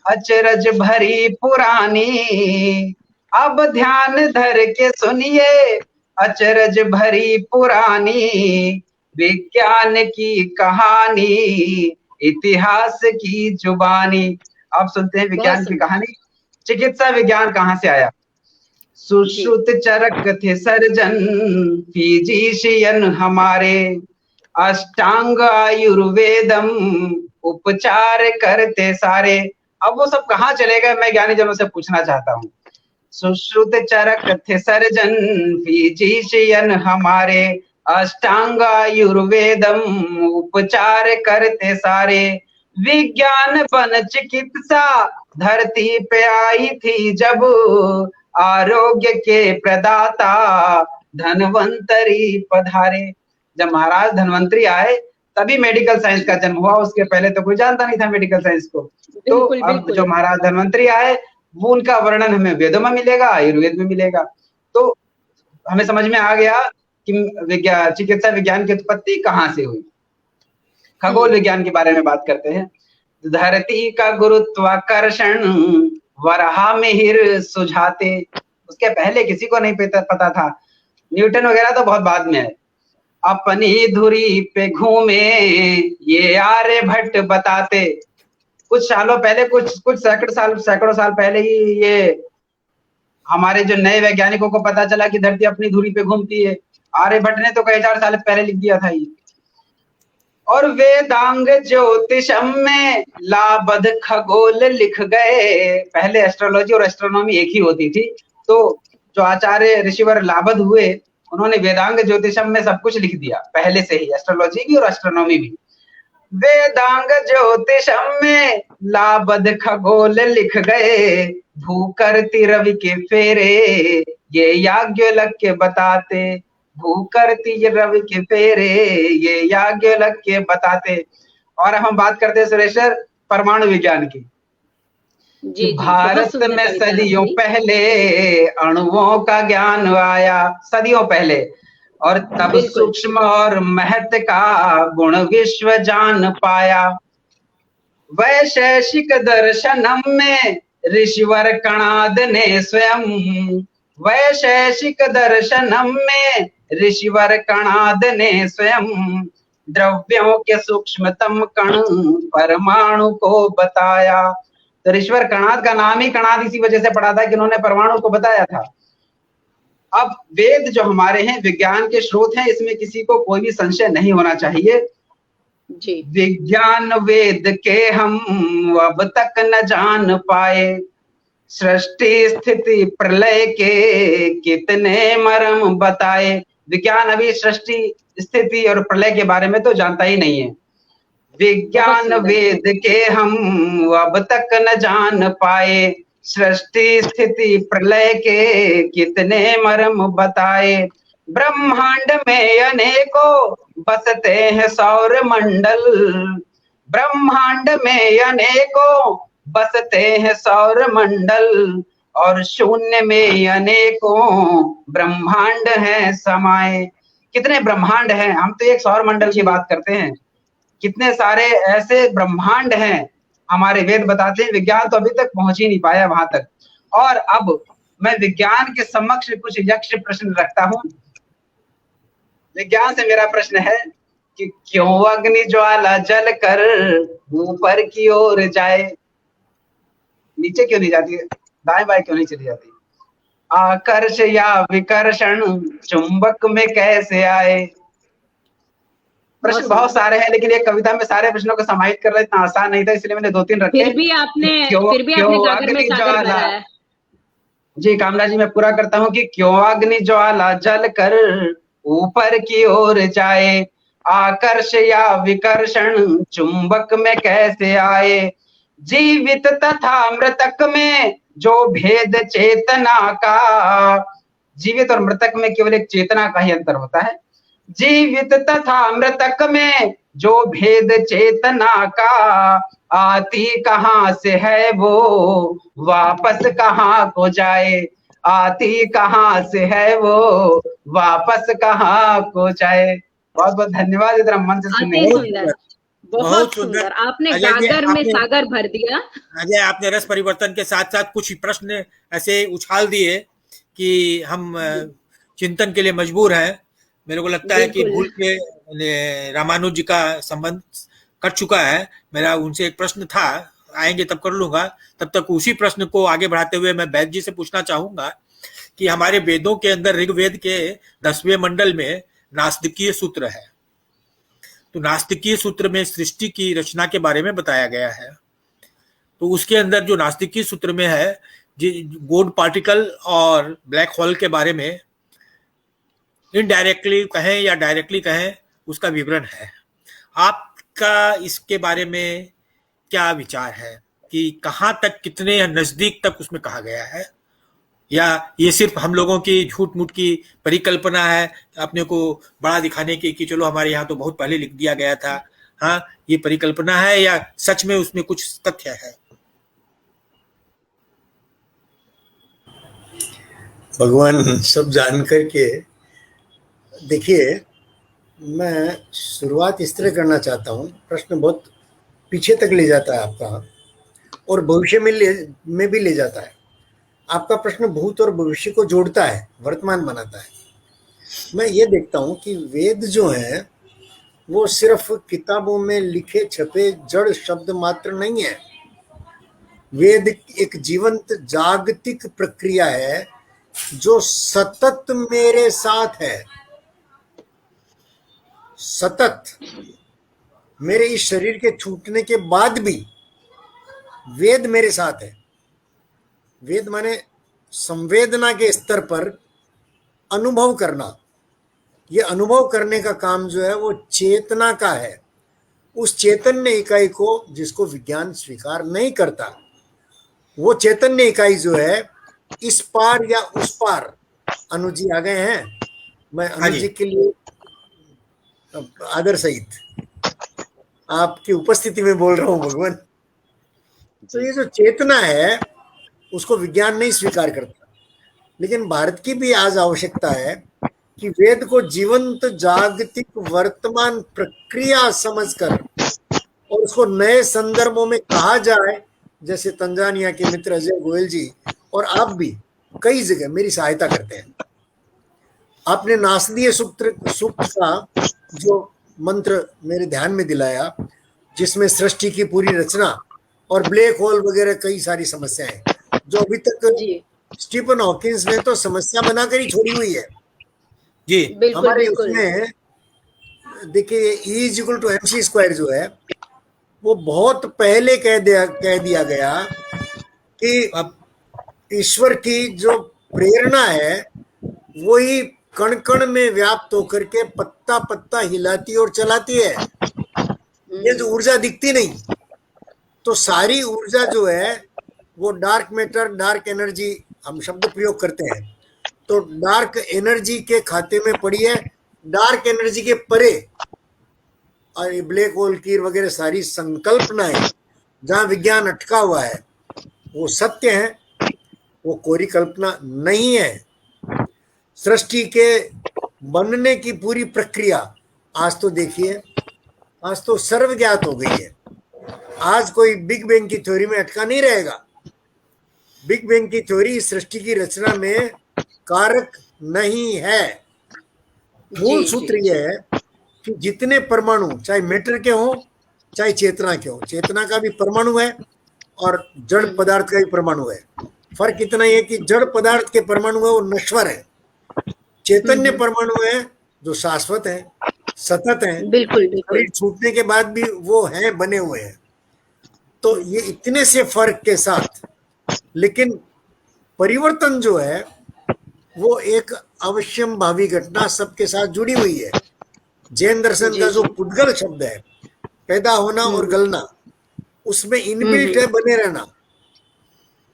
अचरज भरी पुरानी, अब ध्यान धर के सुनिए अचरज भरी पुरानी। विज्ञान की कहानी, इतिहास की जुबानी। अब सुनते हैं विज्ञान की कहानी। चिकित्सा विज्ञान कहाँ से आया? सुश्रुत चरक थे सर्जन फिजिशियन हमारे, अष्टांग आयुर्वेदम उपचार करते सारे। अब वो सब कहाँ चले गए, मैं ज्ञानी जनों से पूछना चाहता हूँ। सुश्रुत चरक थे सर्जन फिजिशियन हमारे, अष्टांग आयुर्वेदम उपचार करते सारे। विज्ञान बन चिकित्सा धरती पे आई थी जब, आरोग्य के प्रदाता धनवंतरी पधारे। जब महाराज धनवंतरी आए तभी मेडिकल साइंस का जन्म हुआ, उसके पहले तो कोई जानता नहीं था मेडिकल साइंस को। तो अब जो महाराज धनवंतरी आए वो उनका वर्णन हमें वेदों में मिलेगा, आयुर्वेद में मिलेगा। तो हमें समझ में आ गया कि चिकित्सा विज्ञान की उत्पत्ति कहाँ से हुई। खगोल विज्ञान के बारे में बात करते हैं। धरती का गुरुत्वाकर्षण वराह मिहिर सुझाते, उसके पहले किसी को नहीं पता था। न्यूटन वगैरह तो बहुत बाद में है। अपनी धुरी पे घूमे ये आर्यभट्ट बताते, कुछ सालों पहले, कुछ सैकड़ों साल पहले ही ये हमारे जो नए वैज्ञानिकों को पता चला कि धरती अपनी धुरी पे घूमती है। आर्यभट्ट ने तो कई हजार साल पहले लिख दिया था ये। और वेदांग ज्योतिषम में लाबद खगोल लिख गए। पहले एस्ट्रोलॉजी और एस्ट्रोनॉमी एक ही होती थी, तो जो आचार्य ऋषिवर लाबद हुए उन्होंने वेदांग ज्योतिषम में सब कुछ लिख दिया पहले से ही, एस्ट्रोलॉजी भी और एस्ट्रोनॉमी भी। वेदांग ज्योतिषम में लाबद खगोल लिख गए, भूकरती रवि के फेरे ये याज्ञवल्क्य बताते, भूकरती रवि के फेरे ये याज्ञवल्क्य बताते। और अब हम बात करते हैं सुरेश्वर परमाणु विज्ञान की। जी, भारत में सदियों पहले अणुओं का ज्ञान आया, सदियों पहले, और तब सूक्ष्म और महत्व का गुण विश्व जान पाया। वैशेषिक दर्शनम में ऋषिवर कणाद ने स्वयं, वैशेषिक दर्शनम में ऋषिवर कणाद ने स्वयं, द्रव्यों के सूक्ष्मतम कण परमाणु को बताया। तो ऋषिवर कणाद का नाम ही कणाद इसी वजह से पड़ा था कि उन्होंने परमाणु को बताया था। अब वेद जो हमारे हैं विज्ञान के स्रोत हैं, इसमें किसी को कोई भी संशय नहीं होना चाहिए जी। विज्ञान वेद के हम अब तक न जान पाए, सृष्टि स्थिति प्रलय के कितने मर्म बताए। विज्ञान अभी सृष्टि स्थिति और प्रलय के बारे में तो जानता ही नहीं है। विज्ञान वेद के हम अब तक न जान पाए, सृष्टि स्थिति प्रलय के कितने मर्म बताए। ब्रह्मांड में अनेकों बसते हैं सौर मंडल, ब्रह्मांड में अनेकों बसते हैं सौर मंडल, और शून्य में अनेकों ब्रह्मांड हैं समाये। कितने ब्रह्मांड हैं, हम तो एक सौर मंडल की बात करते हैं, कितने सारे ऐसे ब्रह्मांड हैं हमारे वेद बताते हैं। विज्ञान तो अभी तक पहुंच ही नहीं पाया वहां तक। और अब मैं विज्ञान के समक्ष कुछ यक्ष प्रश्न रखता हूं। विज्ञान से मेरा प्रश्न है कि क्यों अग्नि ज्वाला जल कर ऊपर की ओर जाए, नीचे क्यों नहीं जाती, दाएं बाएं क्यों नहीं चली जाती। आकर्ष या विकर्षण चुंबक में कैसे आए। प्रश्न बहुत सारे हैं, लेकिन एक कविता में सारे प्रश्नों को समाहित करना इतना आसान नहीं था, इसलिए मैंने 2-3 रखे। फिर भी आपने गागर में सागर भरा। जी कामना जी, मैं पूरा करता हूँ कि क्यों अग्नि ज्वाला जल कर ऊपर की ओर जाए, आकर्ष या विकर्षण चुंबक में कैसे आए, जीवित तथा मृतक में जो भेद चेतना का, जीवित और मृतक में केवल एक चेतना का ही अंतर होता है, जीवित तथा मृतक में जो भेद चेतना का, आती कहाँ से है वो वापस कहाँ को जाए, आती कहाँ से है वो वापस कहाँ को जाए। बहुत बहुत धन्यवाद इधर मंच से सुनने के लिए। बहुत सुंदर, आपने गागर में सागर भर दिया। अजय, आपने रस परिवर्तन के साथ साथ कुछ प्रश्न ऐसे उछाल दिए कि हम चिंतन के लिए मजबूर हैं। मेरे को लगता है कि भूल के रामानुज जी का संबंध कट चुका है। मेरा उनसे एक प्रश्न था, आएंगे तब कर लूंगा। तब तक उसी प्रश्न को आगे बढ़ाते हुए मैं वैद्य जी से पूछना चाहूंगा कि हमारे वेदों के अंदर ऋग्वेद के 10वें मंडल में नास्तिकीय सूत्र है। तो नास्तिकीय सूत्र में सृष्टि की रचना के बारे में बताया गया है। तो उसके अंदर जो नास्तिकीय सूत्र में है, गॉड पार्टिकल और ब्लैक होल के बारे में इनडायरेक्टली कहें या डायरेक्टली कहें, उसका विवरण है। आपका इसके बारे में क्या विचार है कि कहाँ तक, कितने नजदीक तक उसमें कहा गया है, या ये सिर्फ हम लोगों की झूठ मूठ की परिकल्पना है अपने को बड़ा दिखाने की कि चलो हमारे यहाँ तो बहुत पहले लिख दिया गया था। हाँ, ये परिकल्पना है या सच में उसमें कुछ तथ्य है? भगवान सब जान करके, देखिए मैं शुरुआत इस तरह करना चाहता हूँ। प्रश्न बहुत पीछे तक ले जाता है आपका और भविष्य में भी ले जाता है। आपका प्रश्न भूत और भविष्य को जोड़ता है, वर्तमान बनाता है। मैं ये देखता हूँ कि वेद जो है वो सिर्फ किताबों में लिखे छपे जड़ शब्द मात्र नहीं है। वेद एक जीवंत जागतिक प्रक्रिया है जो सतत मेरे साथ है। सतत मेरे इस शरीर के छूटने के बाद भी वेद मेरे साथ है। वेद माने संवेदना के स्तर पर अनुभव करना। ये अनुभव करने का काम जो है वो चेतना का है। उस चैतन्य इकाई को जिसको विज्ञान स्वीकार नहीं करता, वो चैतन्य इकाई जो है इस पार या उस पार। अनुज जी आ गए हैं, मैं अनुज जी के लिए आदर सहित आपकी उपस्थिति में बोल रहा हूं भगवान। तो ये जो चेतना है उसको विज्ञान नहीं स्वीकार करता, लेकिन भारत की भी आज आवश्यकता है कि वेद को जीवंत जागतिक वर्तमान प्रक्रिया समझकर और उसको नए संदर्भों में कहा जाए। जैसे तंजानिया के मित्र अजय गोयल जी और आप भी कई जगह मेरी सहायता करते हैं। आपने नासदीय सूक्त का जो मंत्र मेरे ध्यान में दिलाया, जिसमें सृष्टि की पूरी रचना और ब्लैक होल वगैरह कई सारी समस्याएं जो अभी तक स्टीफन हॉकिंस ने तो समस्या बनाकर ही छोड़ी हुई है जी। हमारे उसमें देखिए E=mc² जो है वो बहुत पहले कह दिया गया कि ईश्वर की जो प्रेरणा है वही कण कण में व्याप्त होकर के पत्ता पत्ता हिलाती और चलाती है। ये जो ऊर्जा दिखती नहीं, तो सारी ऊर्जा जो है वो डार्क मैटर, डार्क एनर्जी हम शब्द प्रयोग करते हैं, तो डार्क एनर्जी के खाते में पड़ी है। डार्क एनर्जी के परे और ये ब्लैक होल की वगैरह सारी संकल्पनाएं जहां विज्ञान अटका हुआ है वो सत्य है, वो कोरी कल्पना नहीं है। सृष्टि के बनने की पूरी प्रक्रिया आज तो देखिए, आज तो सर्वज्ञात हो गई है। आज कोई बिग बैंग की थ्योरी में अटका नहीं रहेगा। बिग बैंग की थ्योरी सृष्टि की रचना में कारक नहीं है। मूल सूत्र यह है कि जितने परमाणु चाहे मैटर के हों चाहे चेतना के हों, चेतना का भी परमाणु है और जड़ पदार्थ का भी परमाणु है। फर्क इतना ही है कि जड़ पदार्थ के परमाणु है वो नश्वर है, चैतन्य परमाणु है जो शाश्वत है, सतत है, बिल्कुल शरीर छूटने के बाद भी वो है, बने हुए हैं। तो ये इतने से फर्क के साथ, लेकिन परिवर्तन जो है वो एक अवश्यम भावी घटना सबके साथ जुड़ी हुई है। जैन दर्शन का जो पुद्गल शब्द है, पैदा होना और गलना, उसमें इनबिल्ट है बने रहना।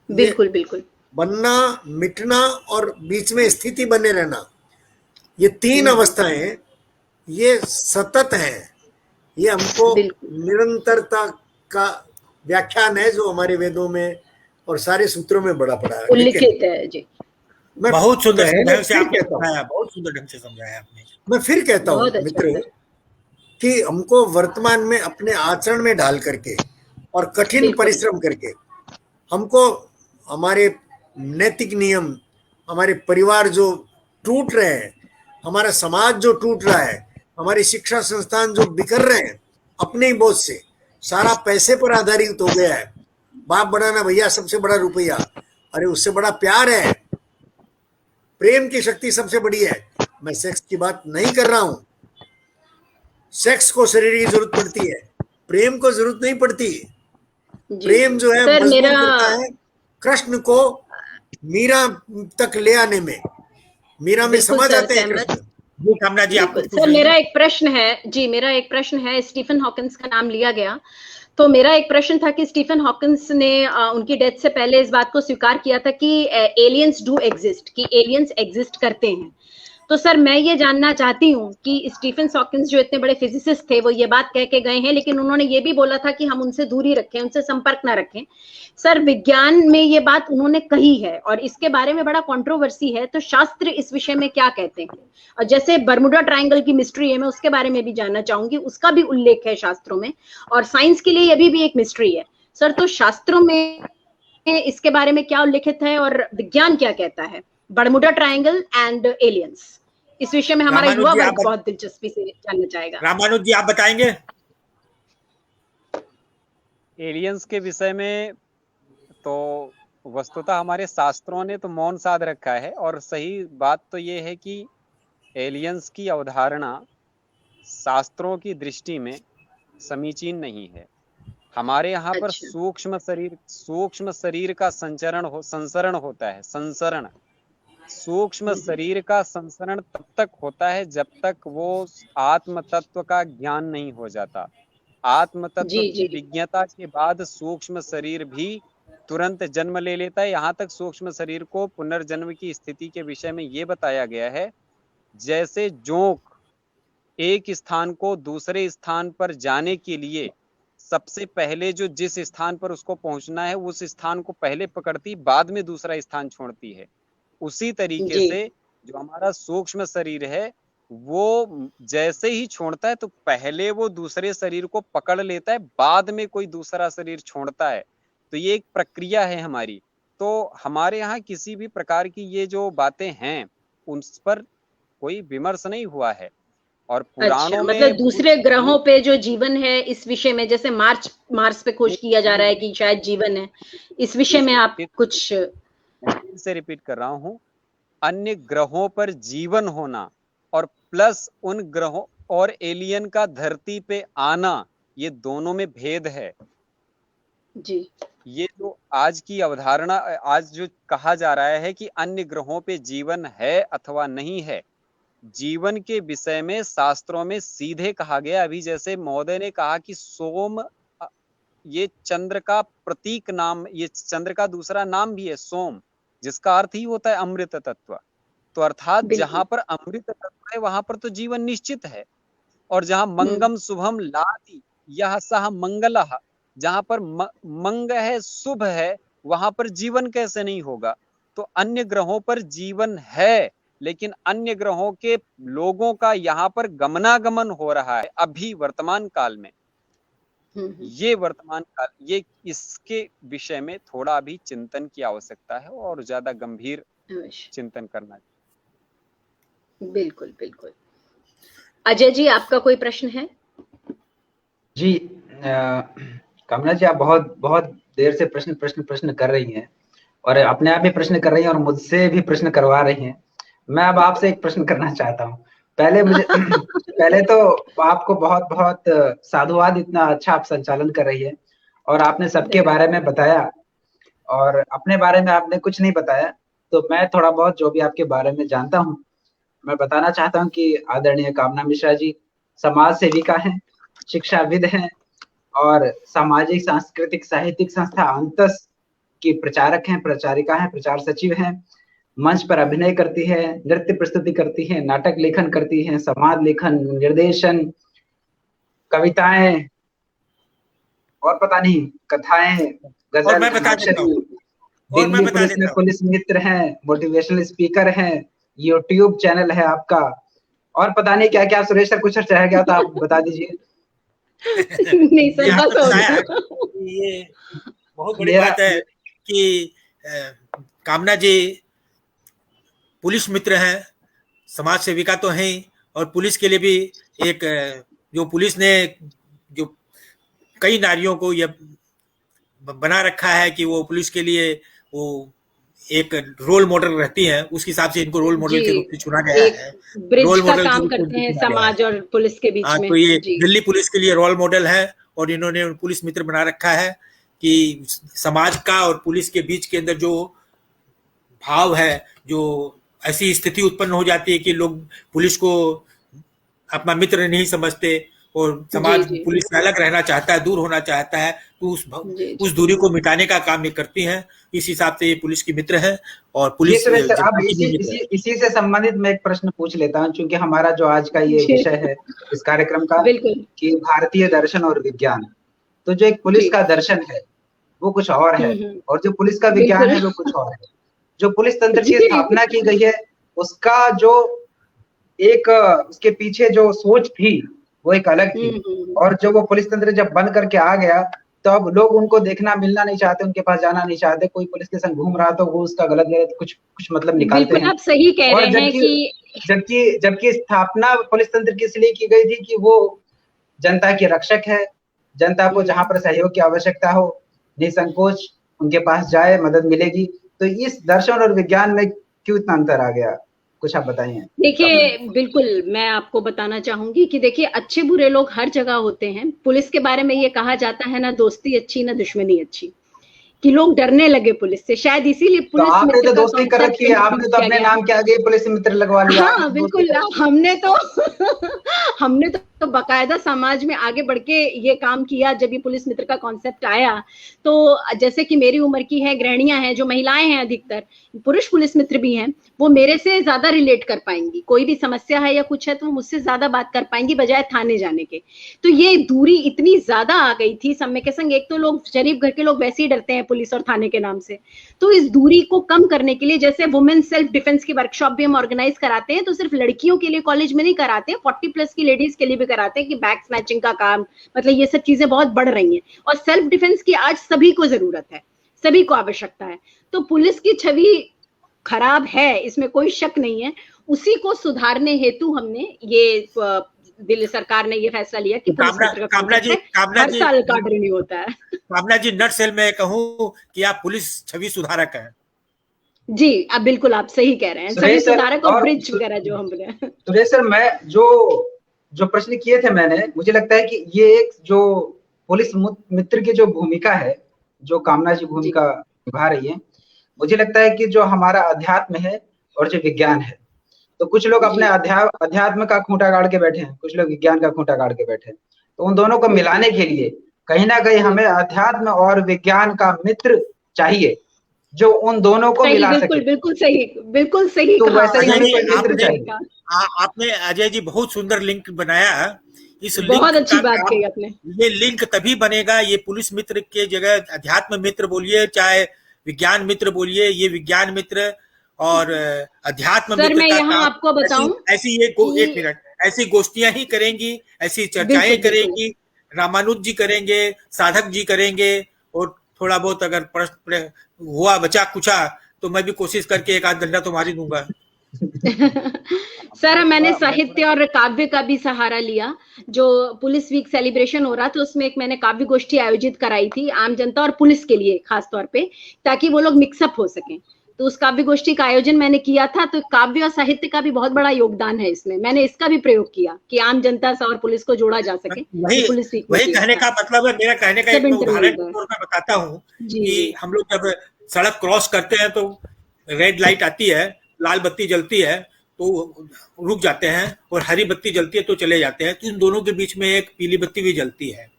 बिल्कुल बिल्कुल। बनना, मिटना और बीच में स्थिति बने रहना, ये तीन अवस्थाएं ये सतत हैं। ये हमको निरंतरता का व्याख्यान है जो हमारे वेदों में और सारे सूत्रों में बड़ा पड़ा है, उल्लिखित है जी। मैं बहुत सुंदर ढंग से आपने समझाया, बहुत सुंदर ढंग से समझाया आपने। मैं फिर कहता हूँ मित्र कि हमको वर्तमान में अपने आचरण में ढाल करके और कठिन परिश्रम करके हमको हमारे नैतिक नियम, हमारे परिवार जो टूट रहे हैं, हमारा समाज जो टूट रहा है, हमारी शिक्षा संस्थान जो बिखर रहे हैं अपने ही बोझ से, सारा पैसे पर आधारित हो गया है। बाप बनाना भैया सबसे बड़ा रुपया, अरे उससे बड़ा प्यार है, प्रेम की शक्ति सबसे बड़ी है। मैं सेक्स की बात नहीं कर रहा हूं। सेक्स को शरीर की जरूरत पड़ती है, प्रेम को जरूरत नहीं पड़ती। प्रेम जो है मजबूर करता है कृष्ण को मीरा तक ले आने में। मीरा में समझ आते हैं कृष्ण। जी कामना जी, आपको सर मेरा एक प्रश्न है जी, मेरा एक प्रश्न है। स्टीफन हॉकिंस का नाम लिया गया, तो मेरा एक प्रश्न था कि स्टीफन हॉकिंस ने उनकी डेथ से पहले इस बात को स्वीकार किया था कि एलियंस डू एग्जिस्ट, कि एलियंस एग्जिस्ट करते हैं। तो सर मैं ये जानना चाहती हूँ कि स्टीफन हॉकिंस जो इतने बड़े फिजिसिस्ट थे, वो ये बात कह के गए हैं, लेकिन उन्होंने ये भी बोला था कि हम उनसे दूरी रखें, उनसे संपर्क ना रखें। सर विज्ञान में ये बात उन्होंने कही है और इसके बारे में बड़ा कंट्रोवर्सी है, तो शास्त्र इस विषय में क्या कहते हैं? और जैसे बर्मुडा ट्रायंगल की मिस्ट्री है, मैं उसके बारे में भी जानना चाहूंगी, उसका भी उल्लेख है शास्त्रों में, और साइंस के लिए ये भी एक मिस्ट्री है। सर तो शास्त्रों में इसके बारे में क्या उल्लेखित है और विज्ञान क्या कहता है, बर्मुडा ट्रायंगल एंड एलियंस? इस विषय में हमारा युवा वर्ग बहुत दिलचस्पी से जानना चाहेगा। रामानुज जी आप बताएंगे? एलियंस के विषय में तो वस्तुतः हमारे शास्त्रों ने तो मौन साध रखा है, और सही बात तो ये है कि एलियंस की अवधारणा शास्त्रों की दृष्टि में समीचीन नहीं है। हमारे यहाँ पर सूक्ष्म शरीर का संसरण होता है। संसरण, सूक्ष्म शरीर का संसरण तब तक होता है जब तक वो आत्म तत्व का ज्ञान नहीं हो जाता। आत्म तत्व की विज्ञता के बाद सूक्ष्म शरीर भी तुरंत जन्म ले लेता है। यहाँ तक सूक्ष्म शरीर को पुनर्जन्म की स्थिति के विषय में ये बताया गया है, जैसे जोंक एक स्थान को दूसरे स्थान पर जाने के लिए सबसे पहले जो जिस स्थान पर उसको पहुंचना है उस स्थान को पहले पकड़ती, बाद में दूसरा स्थान छोड़ती है। उसी तरीके से जो हमारा सूक्ष्म शरीर है वो जैसे ही छोड़ता है तो पहले वो दूसरे शरीर को पकड़ लेता है, बाद में कोई दूसरा शरीर छोड़ता है। तो ये एक प्रक्रिया है हमारी। तो हमारे यहाँ किसी भी प्रकार की ये जो बातें हैं उन पर कोई विमर्श नहीं हुआ है। और पुराणों में मतलब दूसरे ग्रहों पे जो जीवन है इस विषय में, जैसे मार्स पे खोज किया जा रहा है कि शायद जीवन है, इस विषय में आप कुछ? से रिपीट कर रहा हूं, अन्य ग्रहों पर जीवन होना और प्लस उन ग्रहों और एलियन का धरती पे आना, ये दोनों में भेद है जी। ये जो आज की अवधारणा, आज जो कहा जा रहा है कि अन्य ग्रहों पे जीवन है अथवा नहीं है, जीवन के विषय में शास्त्रों में सीधे कहा गया। अभी जैसे महोदय ने कहा कि सोम, ये चंद्र का प्रतीक नाम, ये चंद्र का दूसरा नाम भी है सोम, जिसका अर्थ ही होता है अमृत तत्व। तो अर्थात जहां पर अमृत तत्व है वहां पर तो जीवन निश्चित है। और जहां मंगम शुभम लाति यह सह मंगलः, जहां पर मंग है, शुभ है, वहां पर जीवन कैसे नहीं होगा? तो अन्य ग्रहों पर जीवन है, लेकिन अन्य ग्रहों के लोगों का यहाँ पर गमनागमन हो रहा है अभी वर्तमान काल में। ये वर्तमान काल, ये इसके विषय में थोड़ा अभी चिंतन की आवश्यकता है और ज्यादा गंभीर चिंतन करना चाहिए। बिल्कुल बिल्कुल। अजय जी आपका कोई प्रश्न है? जी कमला जी, आप बहुत बहुत देर से प्रश्न कर रही हैं और अपने आप भी प्रश्न कर रही हैं और मुझसे भी प्रश्न करवा रही हैं। मैं अब आपसे एक प्रश्न करना चाहता हूँ। पहले तो आपको बहुत बहुत साधुवाद, इतना अच्छा आप संचालन कर रही है और आपने सबके बारे में बताया और अपने बारे में आपने कुछ नहीं बताया। तो मैं थोड़ा बहुत जो भी आपके बारे में जानता हूँ मैं बताना चाहता हूँ कि आदरणीय कामना मिश्रा जी समाज सेविका हैं, शिक्षाविद हैं और सामाजिक सांस्कृतिक साहित्यिक संस्था अंतस की प्रचारक हैं, प्रचारिका हैं, प्रचार सचिव हैं। मंच पर अभिनय करती है, नृत्य प्रस्तुति करती है, नाटक लेखन करती है, संवाद लेखन, निर्देशन, कविताएं और पता नहीं कथाएं, गजल, दिल्ली पुलिस में पुलिस मित्र हैं, मोटिवेशनल स्पीकर हैं, यूट्यूब चैनल है आपका और पता नहीं क्या क्या। सुरेश सर कुछ रह गया था, आप बता दीजिए। नहीं सर, बस हो गया। ये बहुत बड़ी बात है कि कामना जी पुलिस मित्र हैं, समाज सेविका तो हैं और पुलिस के लिए भी एक, जो पुलिस ने जो कई नारियों को यह बना रखा है कि वो पुलिस के लिए वो एक रोल मॉडल रहती हैं, उस हिसाब से इनको रोल मॉडल के रूप में चुना गया है। ब्रिज का काम करते हैं समाज और पुलिस के बीच में। तो ये दिल्ली पुलिस के लिए रोल मॉडल है और इन्होंने पुलिस मित्र बना रखा है कि समाज का और पुलिस के बीच के अंदर जो भाव है, जो ऐसी स्थिति उत्पन्न हो जाती है कि लोग पुलिस को अपना मित्र नहीं समझते और समाज पुलिस से अलग रहना चाहता है, दूर होना चाहता है, तो उस दूरी को मिटाने का काम ये करती हैं। इस हिसाब से ये पुलिस की मित्र है और पुलिस इसी से संबंधित मैं एक प्रश्न पूछ लेता हूँ, क्योंकि हमारा जो आज का ये विषय है इस कार्यक्रम का कि भारतीय दर्शन और विज्ञान। तो जो एक पुलिस का दर्शन है वो कुछ और है और जो पुलिस का विज्ञान है वो कुछ और है। जो पुलिस तंत्र की स्थापना की गई है उसका जो एक उसके पीछे जो सोच थी वो एक अलग थी और जो वो पुलिस तंत्र जब बंद करके आ गया तो अब लोग उनको देखना मिलना नहीं चाहते, उनके पास जाना नहीं चाहते। कोई पुलिस के संग घूम रहा तो वो उसका गलत कुछ मतलब निकालते हैं। आप सही कह रहे हैं कि जबकि स्थापना पुलिस तंत्र की इसलिए की गई थी कि वो जनता के रक्षक है, जनता को जहां पर सहयोग की आवश्यकता हो निसंकोच उनके पास जाए, मदद मिलेगी। तो इस दर्शन और विज्ञान में क्यों इतना अंतर आ गया, कुछ आप बताइए। देखिए, बिल्कुल मैं आपको बताना चाहूंगी कि देखिए अच्छे बुरे लोग हर जगह होते हैं। पुलिस के बारे में ये कहा जाता है ना दोस्ती अच्छी ना दुश्मनी अच्छी, कि लोग डरने लगे पुलिस से, शायद इसीलिए पुलिस तो आपने तो दोस्ती कर रखी है, आपने तो अपने नाम के आगे पुलिस मित्र लगवा लिया। हाँ बिल्कुल, हमने तो बाकायदा समाज में आगे बढ़ के ये काम किया। जब ये पुलिस मित्र का कॉन्सेप्ट आया तो जैसे कि मेरी उम्र की है गृहिणियां हैं, जो महिलाएं हैं, अधिकतर पुरुष पुलिस मित्र भी हैं, वो मेरे से ज्यादा रिलेट कर पाएंगी। कोई भी समस्या है या कुछ है तो वो मुझसे ज्यादा बात कर पाएंगी बजाय थाने जाने के। तो ये दूरी इतनी ज्यादा आ गई थी समय के संग। एक तो लोग शरीफ घर के लोग वैसे ही डरते हैं पुलिस और थाने के नाम से, तो इस दूरी को कम करने के लिए जैसे वुमेन सेल्फ डिफेंस की वर्कशॉप भी हम ऑर्गेनाइज कराते हैं, तो सिर्फ लड़कियों के लिए कॉलेज में नहीं कराते हैं, 40+ की लेडीज के लिए भी कराते हैं कि बैग स्नैचिंग का काम, मतलब ये सब चीजें बहुत बढ़ रही हैं और सेल्फ डिफेंस की आज सभी को जरूरत है, सभी को आवश्यकता है। तो पुलिस की छवि खराब है, इसमें कोई शक नहीं है। उसी को सुधारने हेतु हमने ये दिल्ली सरकार ने ये फैसला लिया कि कामना जी हर साल कार्ड रिन्यू होता है। कामना जी, नट सेल में कहूं कि आप पुलिस छवि सुधारक हैं। जी, आप बिल्कुल आप सही कह रहे हैं, छवि सुधारक और ब्रिज वगैरह जो हमने। सुरेश सर, मैं जो प्रश्न किए थे मैंने, मुझे लगता है कि ये एक जो पुलिस मित्र की जो भूमिका है, जो कामना जी भूमिका निभा रही है, मुझे लगता है कि जो हमारा अध्यात्म है और जो विज्ञान है, तो कुछ लोग अपने अध्यात्म का खूंटा गाड़ के बैठे हैं, कुछ लोग विज्ञान का खूंटा गाड़ के बैठे हैं। तो उन दोनों को मिलाने के लिए कहीं ना कहीं हमें अध्यात्म और विज्ञान का मित्र चाहिए जो उन दोनों को मिला सके। बिल्कुल सही तो वैसे ही मित्र चाहिए। आपने अजय जी बहुत सुंदर लिंक बनाया। इस बहुत अच्छी बात कही आपने। ये लिंक तभी बनेगा, ये पुलिस मित्र के जगह अध्यात्म मित्र बोलिए, चाहे विज्ञान मित्र बोलिए, ये विज्ञान मित्र और अध्यात्म मित्र। मैं यहाँ आपको बताऊं, ऐसी एक मिनट, ऐसी गोष्ठियां ही करेंगी, ऐसी चर्चाएं करेंगी, रामानुज जी करेंगे, साधक जी करेंगे, और थोड़ा बहुत अगर प्रश्न हुआ बचा कुचा तो मैं भी कोशिश करके एक आध डंडा तो मार ही दूंगा। सर, मैंने साहित्य और काव्य का भी सहारा लिया। जो पुलिस वीक सेलिब्रेशन हो रहा था उसमें एक मैंने काव्य गोष्ठी आयोजित कराई थी आम जनता और पुलिस के लिए खास तौर पे, ताकि वो लोग मिक्सअप हो सकें। तो उस काव्य गोष्ठी का आयोजन मैंने किया था। तो काव्य और साहित्य का भी बहुत बड़ा योगदान है इसमें। मैंने इसका भी प्रयोग किया कि आम जनता से और पुलिस को जोड़ा जा सके। वही कहने का मतलब है, मेरा कहने का एक उदाहरण मैं बताता हूँ कि हम लोग जब सड़क क्रॉस करते हैं तो रेड लाइट आती है, लाल बत्ती जलती है, तो रुक जाते हैं, और हरी बत्ती जलती है तो चले जाते हैं। तो इन दोनों के बीच में एक पीली बत्ती भी जलती है।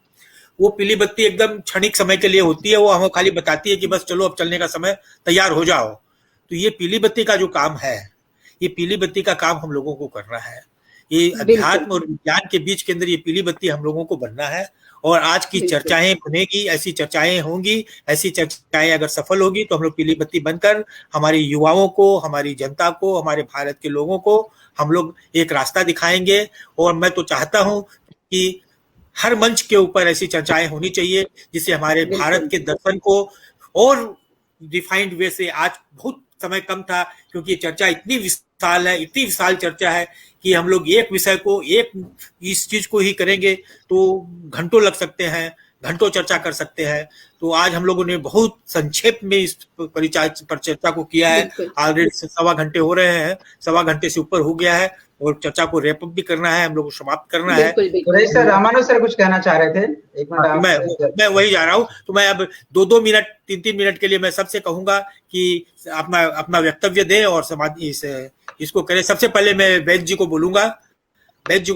वो पीली बत्ती एकदम क्षणिक समय के लिए होती है, वो हमें खाली बताती है कि बस चलो अब चलने का समय, तैयार हो जाओ। तो ये पीली बत्ती का जो काम है, ये पीली बत्ती का काम हम लोगों को करना है। ये अध्यात्म और विज्ञान के बीच के अंदर ये पीली बत्ती हम लोगों को बनना है। और आज की चर्चाएं बनेगी, ऐसी चर्चाएं होंगी, ऐसी चर्चाएं अगर सफल होगी तो हम लोग पीली बत्ती बनकर हमारे युवाओं को, हमारी जनता को, हमारे भारत के लोगों को हम लोग एक रास्ता दिखाएंगे। और मैं तो चाहता हूं कि हर मंच के ऊपर ऐसी चर्चाएं होनी चाहिए, जिससे हमारे भारत के दर्शन को और डिफाइंड वे से, आज बहुत समय कम था क्योंकि चर्चा इतनी विशाल है, इतनी विशाल चर्चा है कि हम लोग एक विषय को, एक इस चीज को ही करेंगे तो घंटों लग सकते हैं, घंटों चर्चा कर सकते हैं। तो आज हम लोगों ने बहुत संक्षेप में इस पर चर्चा को किया है। ऑलरेडी 1.25 घंटे हो रहे हैं, 1.25 घंटे से ऊपर हो गया है, और चर्चा को रैप अप भी करना है, हम लोग को समाप्त करना है। सर रामानुज सर कुछ कहना चाह रहे थे, एक मिनट। मैं वही जा रहा हूँ। तो मैं अब 2-2 मिनट, 3-3 मिनट के लिए मैं सबसे कहूंगा कि अपना वक्तव्य दें और समाज इसको करें। सबसे पहले मैं वैद्य जी को बोलूंगा कि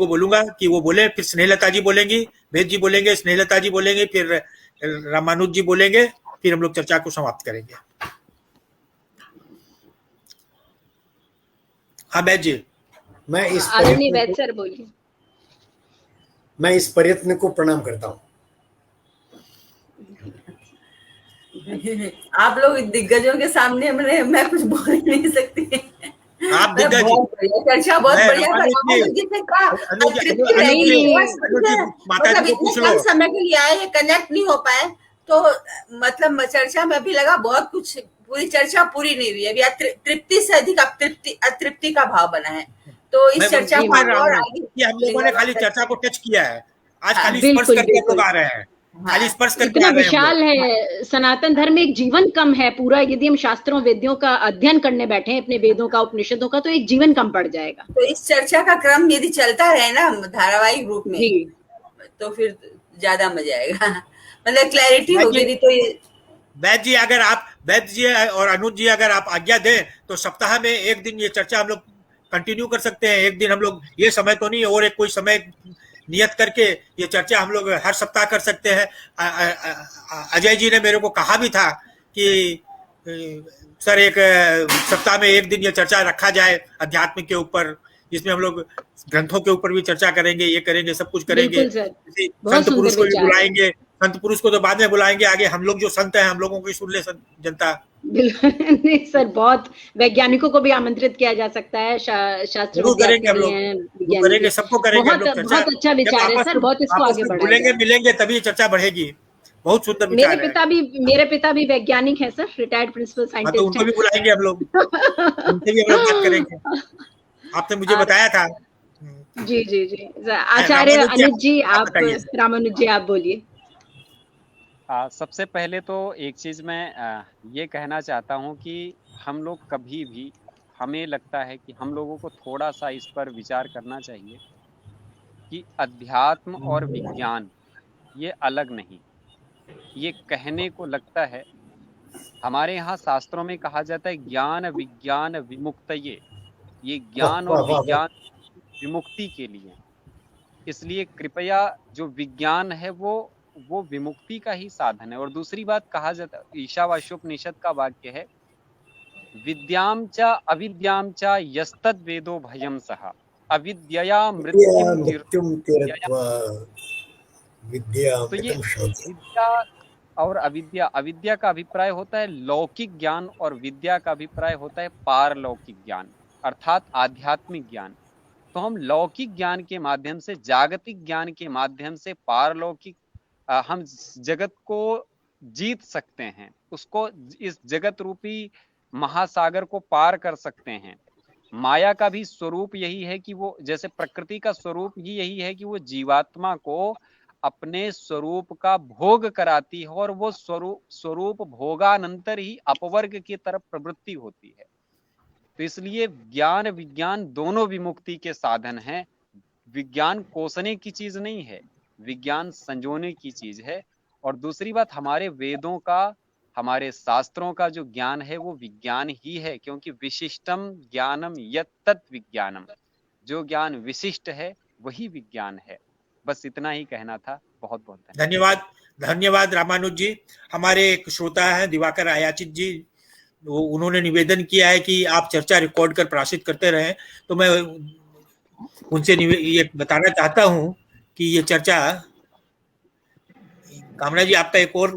वो बोले, फिर स्नेहलता जी बोलेंगी, वैद्य जी बोलेंगे, स्नेहलता जी बोलेंगे, फिर रामानुज जी बोलेंगे, फिर हम लोग चर्चा को समाप्त करेंगे। हाँ वैद्य जी। आदरणीय वैद्य सर बोलिए। मैं इस प्रयत्न को प्रणाम करता हूँ। आप लोग दिग्गजों के सामने मैं कुछ बोल ही नहीं सकती। आप दिग्गज, चर्चा बहुत बढ़िया कम समय के लिए आए, कनेक्ट नहीं हो पाए, तो मतलब चर्चा में भी लगा बहुत कुछ, पूरी चर्चा पूरी नहीं हुई अभी, तृप्ति से अधिक अतृप्ति का भाव बना है। तो इस चर्चा को और आगे हम लोगों ने खाली चर्चा को टच किया है, आज खाली स्पर्श करके लोग आ रहे हैं, खाली स्पर्श करके इतना विशाल है सनातन धर्म, एक जीवन कम है पूरा। यदि हम शास्त्रों वेद्यों का अध्ययन करने बैठे हैं, अपने वेदों का, उपनिषदों का, तो एक जीवन कम पड़ जाएगा। तो इस चर्चा का क्रम यदि चलता रहे ना धारावाहिक रूप में, तो फिर ज्यादा मजा आएगा, मतलब क्लैरिटी होगी। नहीं तो ये वैद्य जी और अनुज जी अगर आप आज्ञा दें तो सप्ताह में एक दिन ये चर्चा हम लोग कंटिन्यू कर सकते हैं। एक दिन हम लोग, ये समय तो नहीं, और एक कोई समय नियत करके ये चर्चा हम लोग हर सप्ताह कर सकते हैं। अजय जी ने मेरे को कहा भी था कि सर एक सप्ताह में एक दिन ये चर्चा रखा जाए अध्यात्म के ऊपर, जिसमें हम लोग ग्रंथों के ऊपर भी चर्चा करेंगे, ये करेंगे, सब कुछ करेंगे। संत पुरुष को भी बुलाएंगे, संत पुरुष को तो बाद में बुलाएंगे, आगे हम लोग जो संत हैं हम लोगों की सुन ले जनता। बिल्कुल नहीं सर, बहुत वैज्ञानिकों को भी आमंत्रित किया जा सकता है, शास्त्र करेंगे हम लोग, करेंगे, सबको करेंगे हम लोग। बहुत अच्छा विचार है सर, बहुत इसको आगे बढ़ाएंगे, मिलेंगे तभी चर्चा बढ़ेगी। बहुत सुंदर विचार है। मेरे पिता भी वैज्ञानिक हैं सर, रिटायर्ड प्रिंसिपल साइंटिस्ट। तो उनको भी बुलाएंगे हम लोग, उनसे भी हम लोग बात करेंगे। आपने मुझे बताया था। जी आचार्य अनुज जी, आप रामानुज जी आप बोलिए। सबसे पहले तो एक चीज मैं ये कहना चाहता हूँ कि हम लोग कभी भी, हमें लगता है कि हम लोगों को थोड़ा सा इस पर विचार करना चाहिए कि अध्यात्म और विज्ञान ये अलग नहीं। ये कहने को लगता है, हमारे यहाँ शास्त्रों में कहा जाता है ज्ञान विज्ञान विमुक्तये, ये ज्ञान और विज्ञान विमुक्ति के लिए। इसलिए कृपया जो विज्ञान है वो विमुक्ति का ही साधन है। और दूसरी बात कहा जाता है, ईशावास्योपनिषद का वाक्य है, विद्याम च अविद्याम च यस्तद वेदो भयम सह अविद्यया मृत्युम तीर्त्वा। तो ये विद्या और अविद्या का अभिप्राय होता है लौकिक ज्ञान, और विद्या का अभिप्राय होता है पारलौकिक ज्ञान, अर्थात आध्यात्मिक ज्ञान। तो हम लौकिक ज्ञान के माध्यम से, जागतिक ज्ञान के माध्यम से पारलौकिक हम जगत को जीत सकते हैं, उसको, इस जगत रूपी महासागर को पार कर सकते हैं। माया का भी स्वरूप यही है कि वो, जैसे प्रकृति का स्वरूप ही यही है कि वो जीवात्मा को अपने स्वरूप का भोग कराती है, और वो स्वरूप भोगानंतर ही अपवर्ग की तरफ प्रवृत्ति होती है। तो इसलिए ज्ञान विज्ञान दोनों विमुक्ति के साधन हैं। विज्ञान कोसने की चीज नहीं है, विज्ञान संजोने की चीज है। और दूसरी बात, हमारे वेदों का हमारे शास्त्रों का जो ज्ञान है वो विज्ञान ही है, क्योंकि विशिष्टम ज्ञानम यत् तत् विज्ञानम, जो ज्ञान विशिष्ट है वही विज्ञान है। बस इतना ही कहना था। बहुत बहुत धन्यवाद। धन्यवाद रामानुज जी। हमारे एक श्रोता हैं दिवाकर आयाचित जी, उन्होंने निवेदन किया है कि आप चर्चा रिकॉर्ड कर प्रकाशित करते रहें। तो मैं उनसे ये बताना चाहता हूं कि ये चर्चा, कामना जी आपका एक और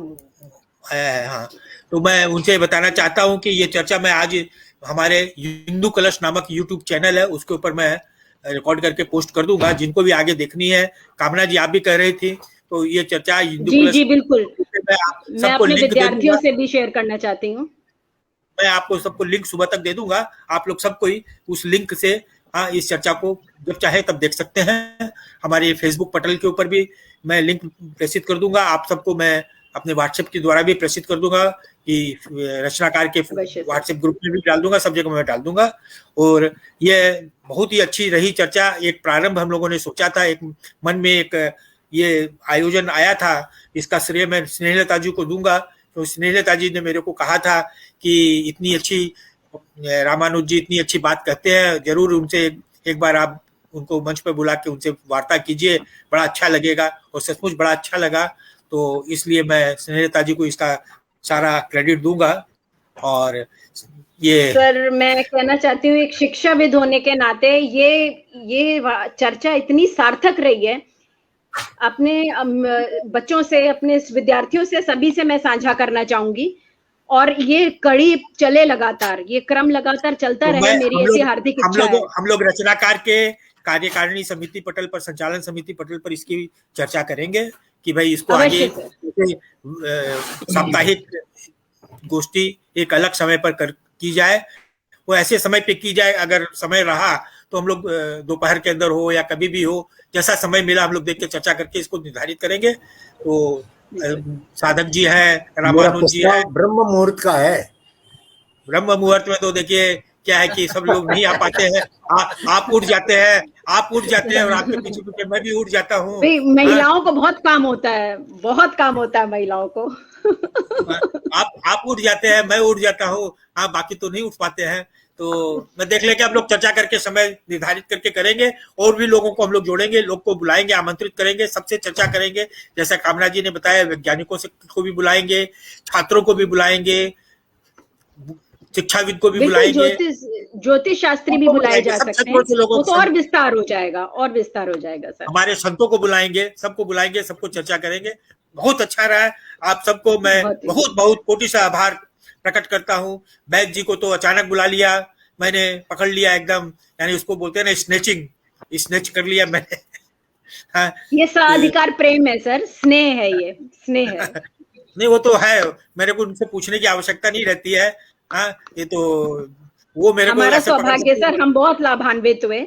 आया है, हाँ, तो मैं उनसे बताना चाहता हूं कि ये चर्चा मैं आज हमारे हिंदू कलश नामक यूट्यूब चैनल है उसके ऊपर मैं रिकॉर्ड करके पोस्ट कर दूंगा, जिनको भी आगे देखनी है। कामना जी आप भी कह रही थी, तो ये चर्चा हिंदू जी कलश, जी बिल्कुल, मैं अपने विद्यार्थियों से भी शेयर करना चाहती हूँ। मैं आपको सबको लिंक सुबह तक दे दूंगा, आप लोग सबको ही उस लिंक से हाँ इस चर्चा को जब चाहे तब देख सकते हैं। हमारे फेसबुक पटल के ऊपर भी मैं लिंक प्रेषित कर दूंगा, आप सबको मैं अपने व्हाट्सएप के द्वारा भी प्रेषित कर दूंगा कि रचनाकार के व्हाट्सएप ग्रुप में भी डाल दूंगा, सब जगह मैं डाल दूंगा। और ये बहुत ही अच्छी रही चर्चा। एक प्रारंभ हम लोगों ने सोचा था, एक मन में एक ये आयोजन आया था, इसका श्रेय मैं स्नेहलता जी को दूंगा। तो स्नेहलता जी ने मेरे को कहा था कि इतनी अच्छी रामानुज जी इतनी अच्छी बात कहते हैं, जरूर उनसे एक बार आप उनको मंच पर बुला के उनसे वार्ता कीजिए, बड़ा अच्छा लगेगा। और सचमुच बड़ा अच्छा लगा, तो इसलिए मैं स्नेहलता जी को इसका सारा क्रेडिट दूंगा। और ये सर मैं कहना चाहती हूँ, एक शिक्षाविद होने के नाते ये चर्चा इतनी सार्थक रही है। अपने बच्चों से, अपने विद्यार्थियों से, सभी से मैं साझा करना चाहूंगी, और ये कड़ी चले लगातार, ये क्रम लगातार चलता रहे, मेरी ऐसी हार्दिक इच्छा है। हम लोग रचनाकार के कार्यकारिणी समिति पटल पर, संचालन समिति पटल पर इसकी चर्चा करेंगे कि भाई इसको आगे साप्ताहिक गोष्ठी एक अलग समय पर की जाए। वो ऐसे समय पे की जाए, अगर समय रहा तो हम लोग दोपहर के अंदर हो या कभी भी हो, जैसा समय मिला हम लोग देख के चर्चा करके इसको निर्धारित करेंगे। तो साधक जी है, रामानुज जी है, ब्रह्म मुहूर्त का है। ब्रह्म मुहूर्त में तो देखिए क्या है कि सब लोग नहीं आ पाते हैं। आप उठ जाते हैं, और आपके पीछे पीछे मैं भी उठ जाता हूँ। महिलाओं को बहुत काम होता है, बहुत काम होता है महिलाओं को। आप उठ जाते हैं, मैं उठ जाता हूँ, हाँ, बाकी तो नहीं उठ पाते हैं। तो मैं देख लेंगे, हम लोग चर्चा करके समय निर्धारित करके करेंगे, और भी लोगों को हम लोग जोड़ेंगे, लोग को बुलाएंगे, आमंत्रित करेंगे, सबसे चर्चा करेंगे। जैसा कामना जी ने बताया, वैज्ञानिकों से को भी बुलाएंगे, छात्रों को भी बुलाएंगे, शिक्षाविद को भी बुलाएंगे, ज्योतिष शास्त्री भी बुलाए जा सकते हैं, तो और विस्तार हो जाएगा, और विस्तार हो जाएगा सर। हमारे संतों को बुलाएंगे, सबको चर्चा करेंगे। बहुत अच्छा रहा। आप सबको मैं बहुत बहुत कोटि से आभार प्रकट करता हूँ। बैद जी को तो अचानक बुला लिया, मैंने पकड़ लिया एकदम, यानी उसको बोलते हैं ना स्नेच कर लिया मैंने। हाँ, ये साधिकार प्रेम है सर, स्नेह है, ये स्नेह है। नहीं वो तो है, मेरे को उनसे पूछने की आवश्यकता नहीं रहती है। हाँ, ये तो वो मेरे को हमारा सौभाग्य सर, हम बहुत लाभान्वित हुए,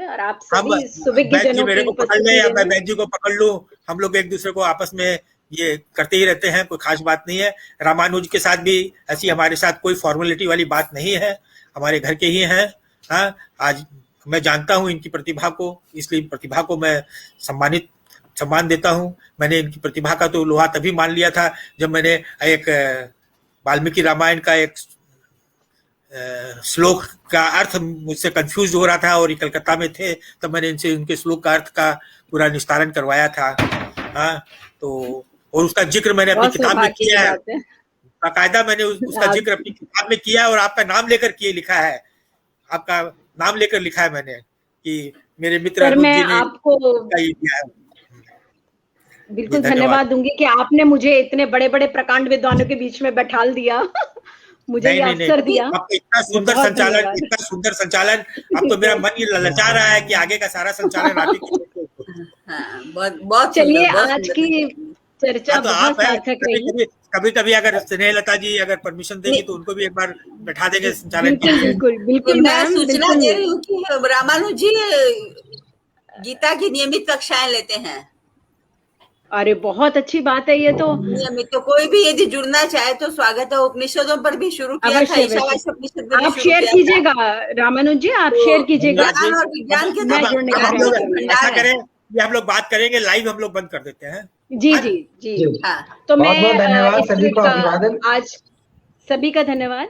और आप सभी सुविज्ञ जनों मेरे को पकड़ ले या मैं बैद जी को पकड़ लूं, हम लोग एक दूसरे को आपस में ये करते ही रहते हैं, कोई खास बात नहीं है। रामानुज के साथ भी ऐसी हमारे साथ कोई फॉर्मेलिटी वाली बात नहीं है, हमारे घर के ही हैं। हाँ, आज मैं जानता हूँ इनकी प्रतिभा को, इसलिए प्रतिभा को मैं सम्मान देता हूँ। मैंने इनकी प्रतिभा का तो लोहा तभी मान लिया था जब मैंने एक वाल्मीकि रामायण का एक श्लोक का अर्थ मुझसे कंफ्यूज हो रहा था, और ये कलकत्ता में थे, तब मैंने इनसे उनके श्लोक का अर्थ का पूरा निस्तारण करवाया था। हाँ, तो और उसका जिक्र मैंने अपनी किताब में किया है, बाकायदा मैंने उसका जिक्र अपनी किताब में किया है, और आपका नाम लेकर लिखा है, आपका नाम लेकर लिखा है मैंने कि मेरे मित्र सर, मैं आपको बिल्कुल धन्यवाद दूंगी कि आपने मुझे इतने बड़े बड़े प्रकांड विद्वानों के बीच में बैठाल दिया, मुझे ये अवसर दिया। इतना सुंदर संचालन, अब तो मेरा मन ये ललचा रहा है कि आगे का सारा संचालन आप ही बहुत। चलिए, आज की चर्चा बहुत सार्थक रही। कभी अगर स्नेहलता जी अगर परमिशन देगी तो उनको भी एक बार बैठा देंगे संचालन। बिल्कुल मैं सूचना दे रही हूँ कि रामानुज जी गीता की नियमित कक्षाएं लेते हैं। अरे बहुत अच्छी बात है ये तो। नियमित, तो कोई भी यदि जुड़ना चाहे तो स्वागत है। उपनिषदों पर भी शुरू किया था, आप शेयर कीजिएगा रामानुज जी, आप शेयर कीजिएगा। विज्ञान के ऐसा करें कि हम लोग बात करेंगे, लाइव हम लोग बंद कर देते हैं। जी जी जी जी। हाँ तो बहुत बहुत मैं धन्यवाद इस सभी को, का अभिवादन। आज सभी का धन्यवाद।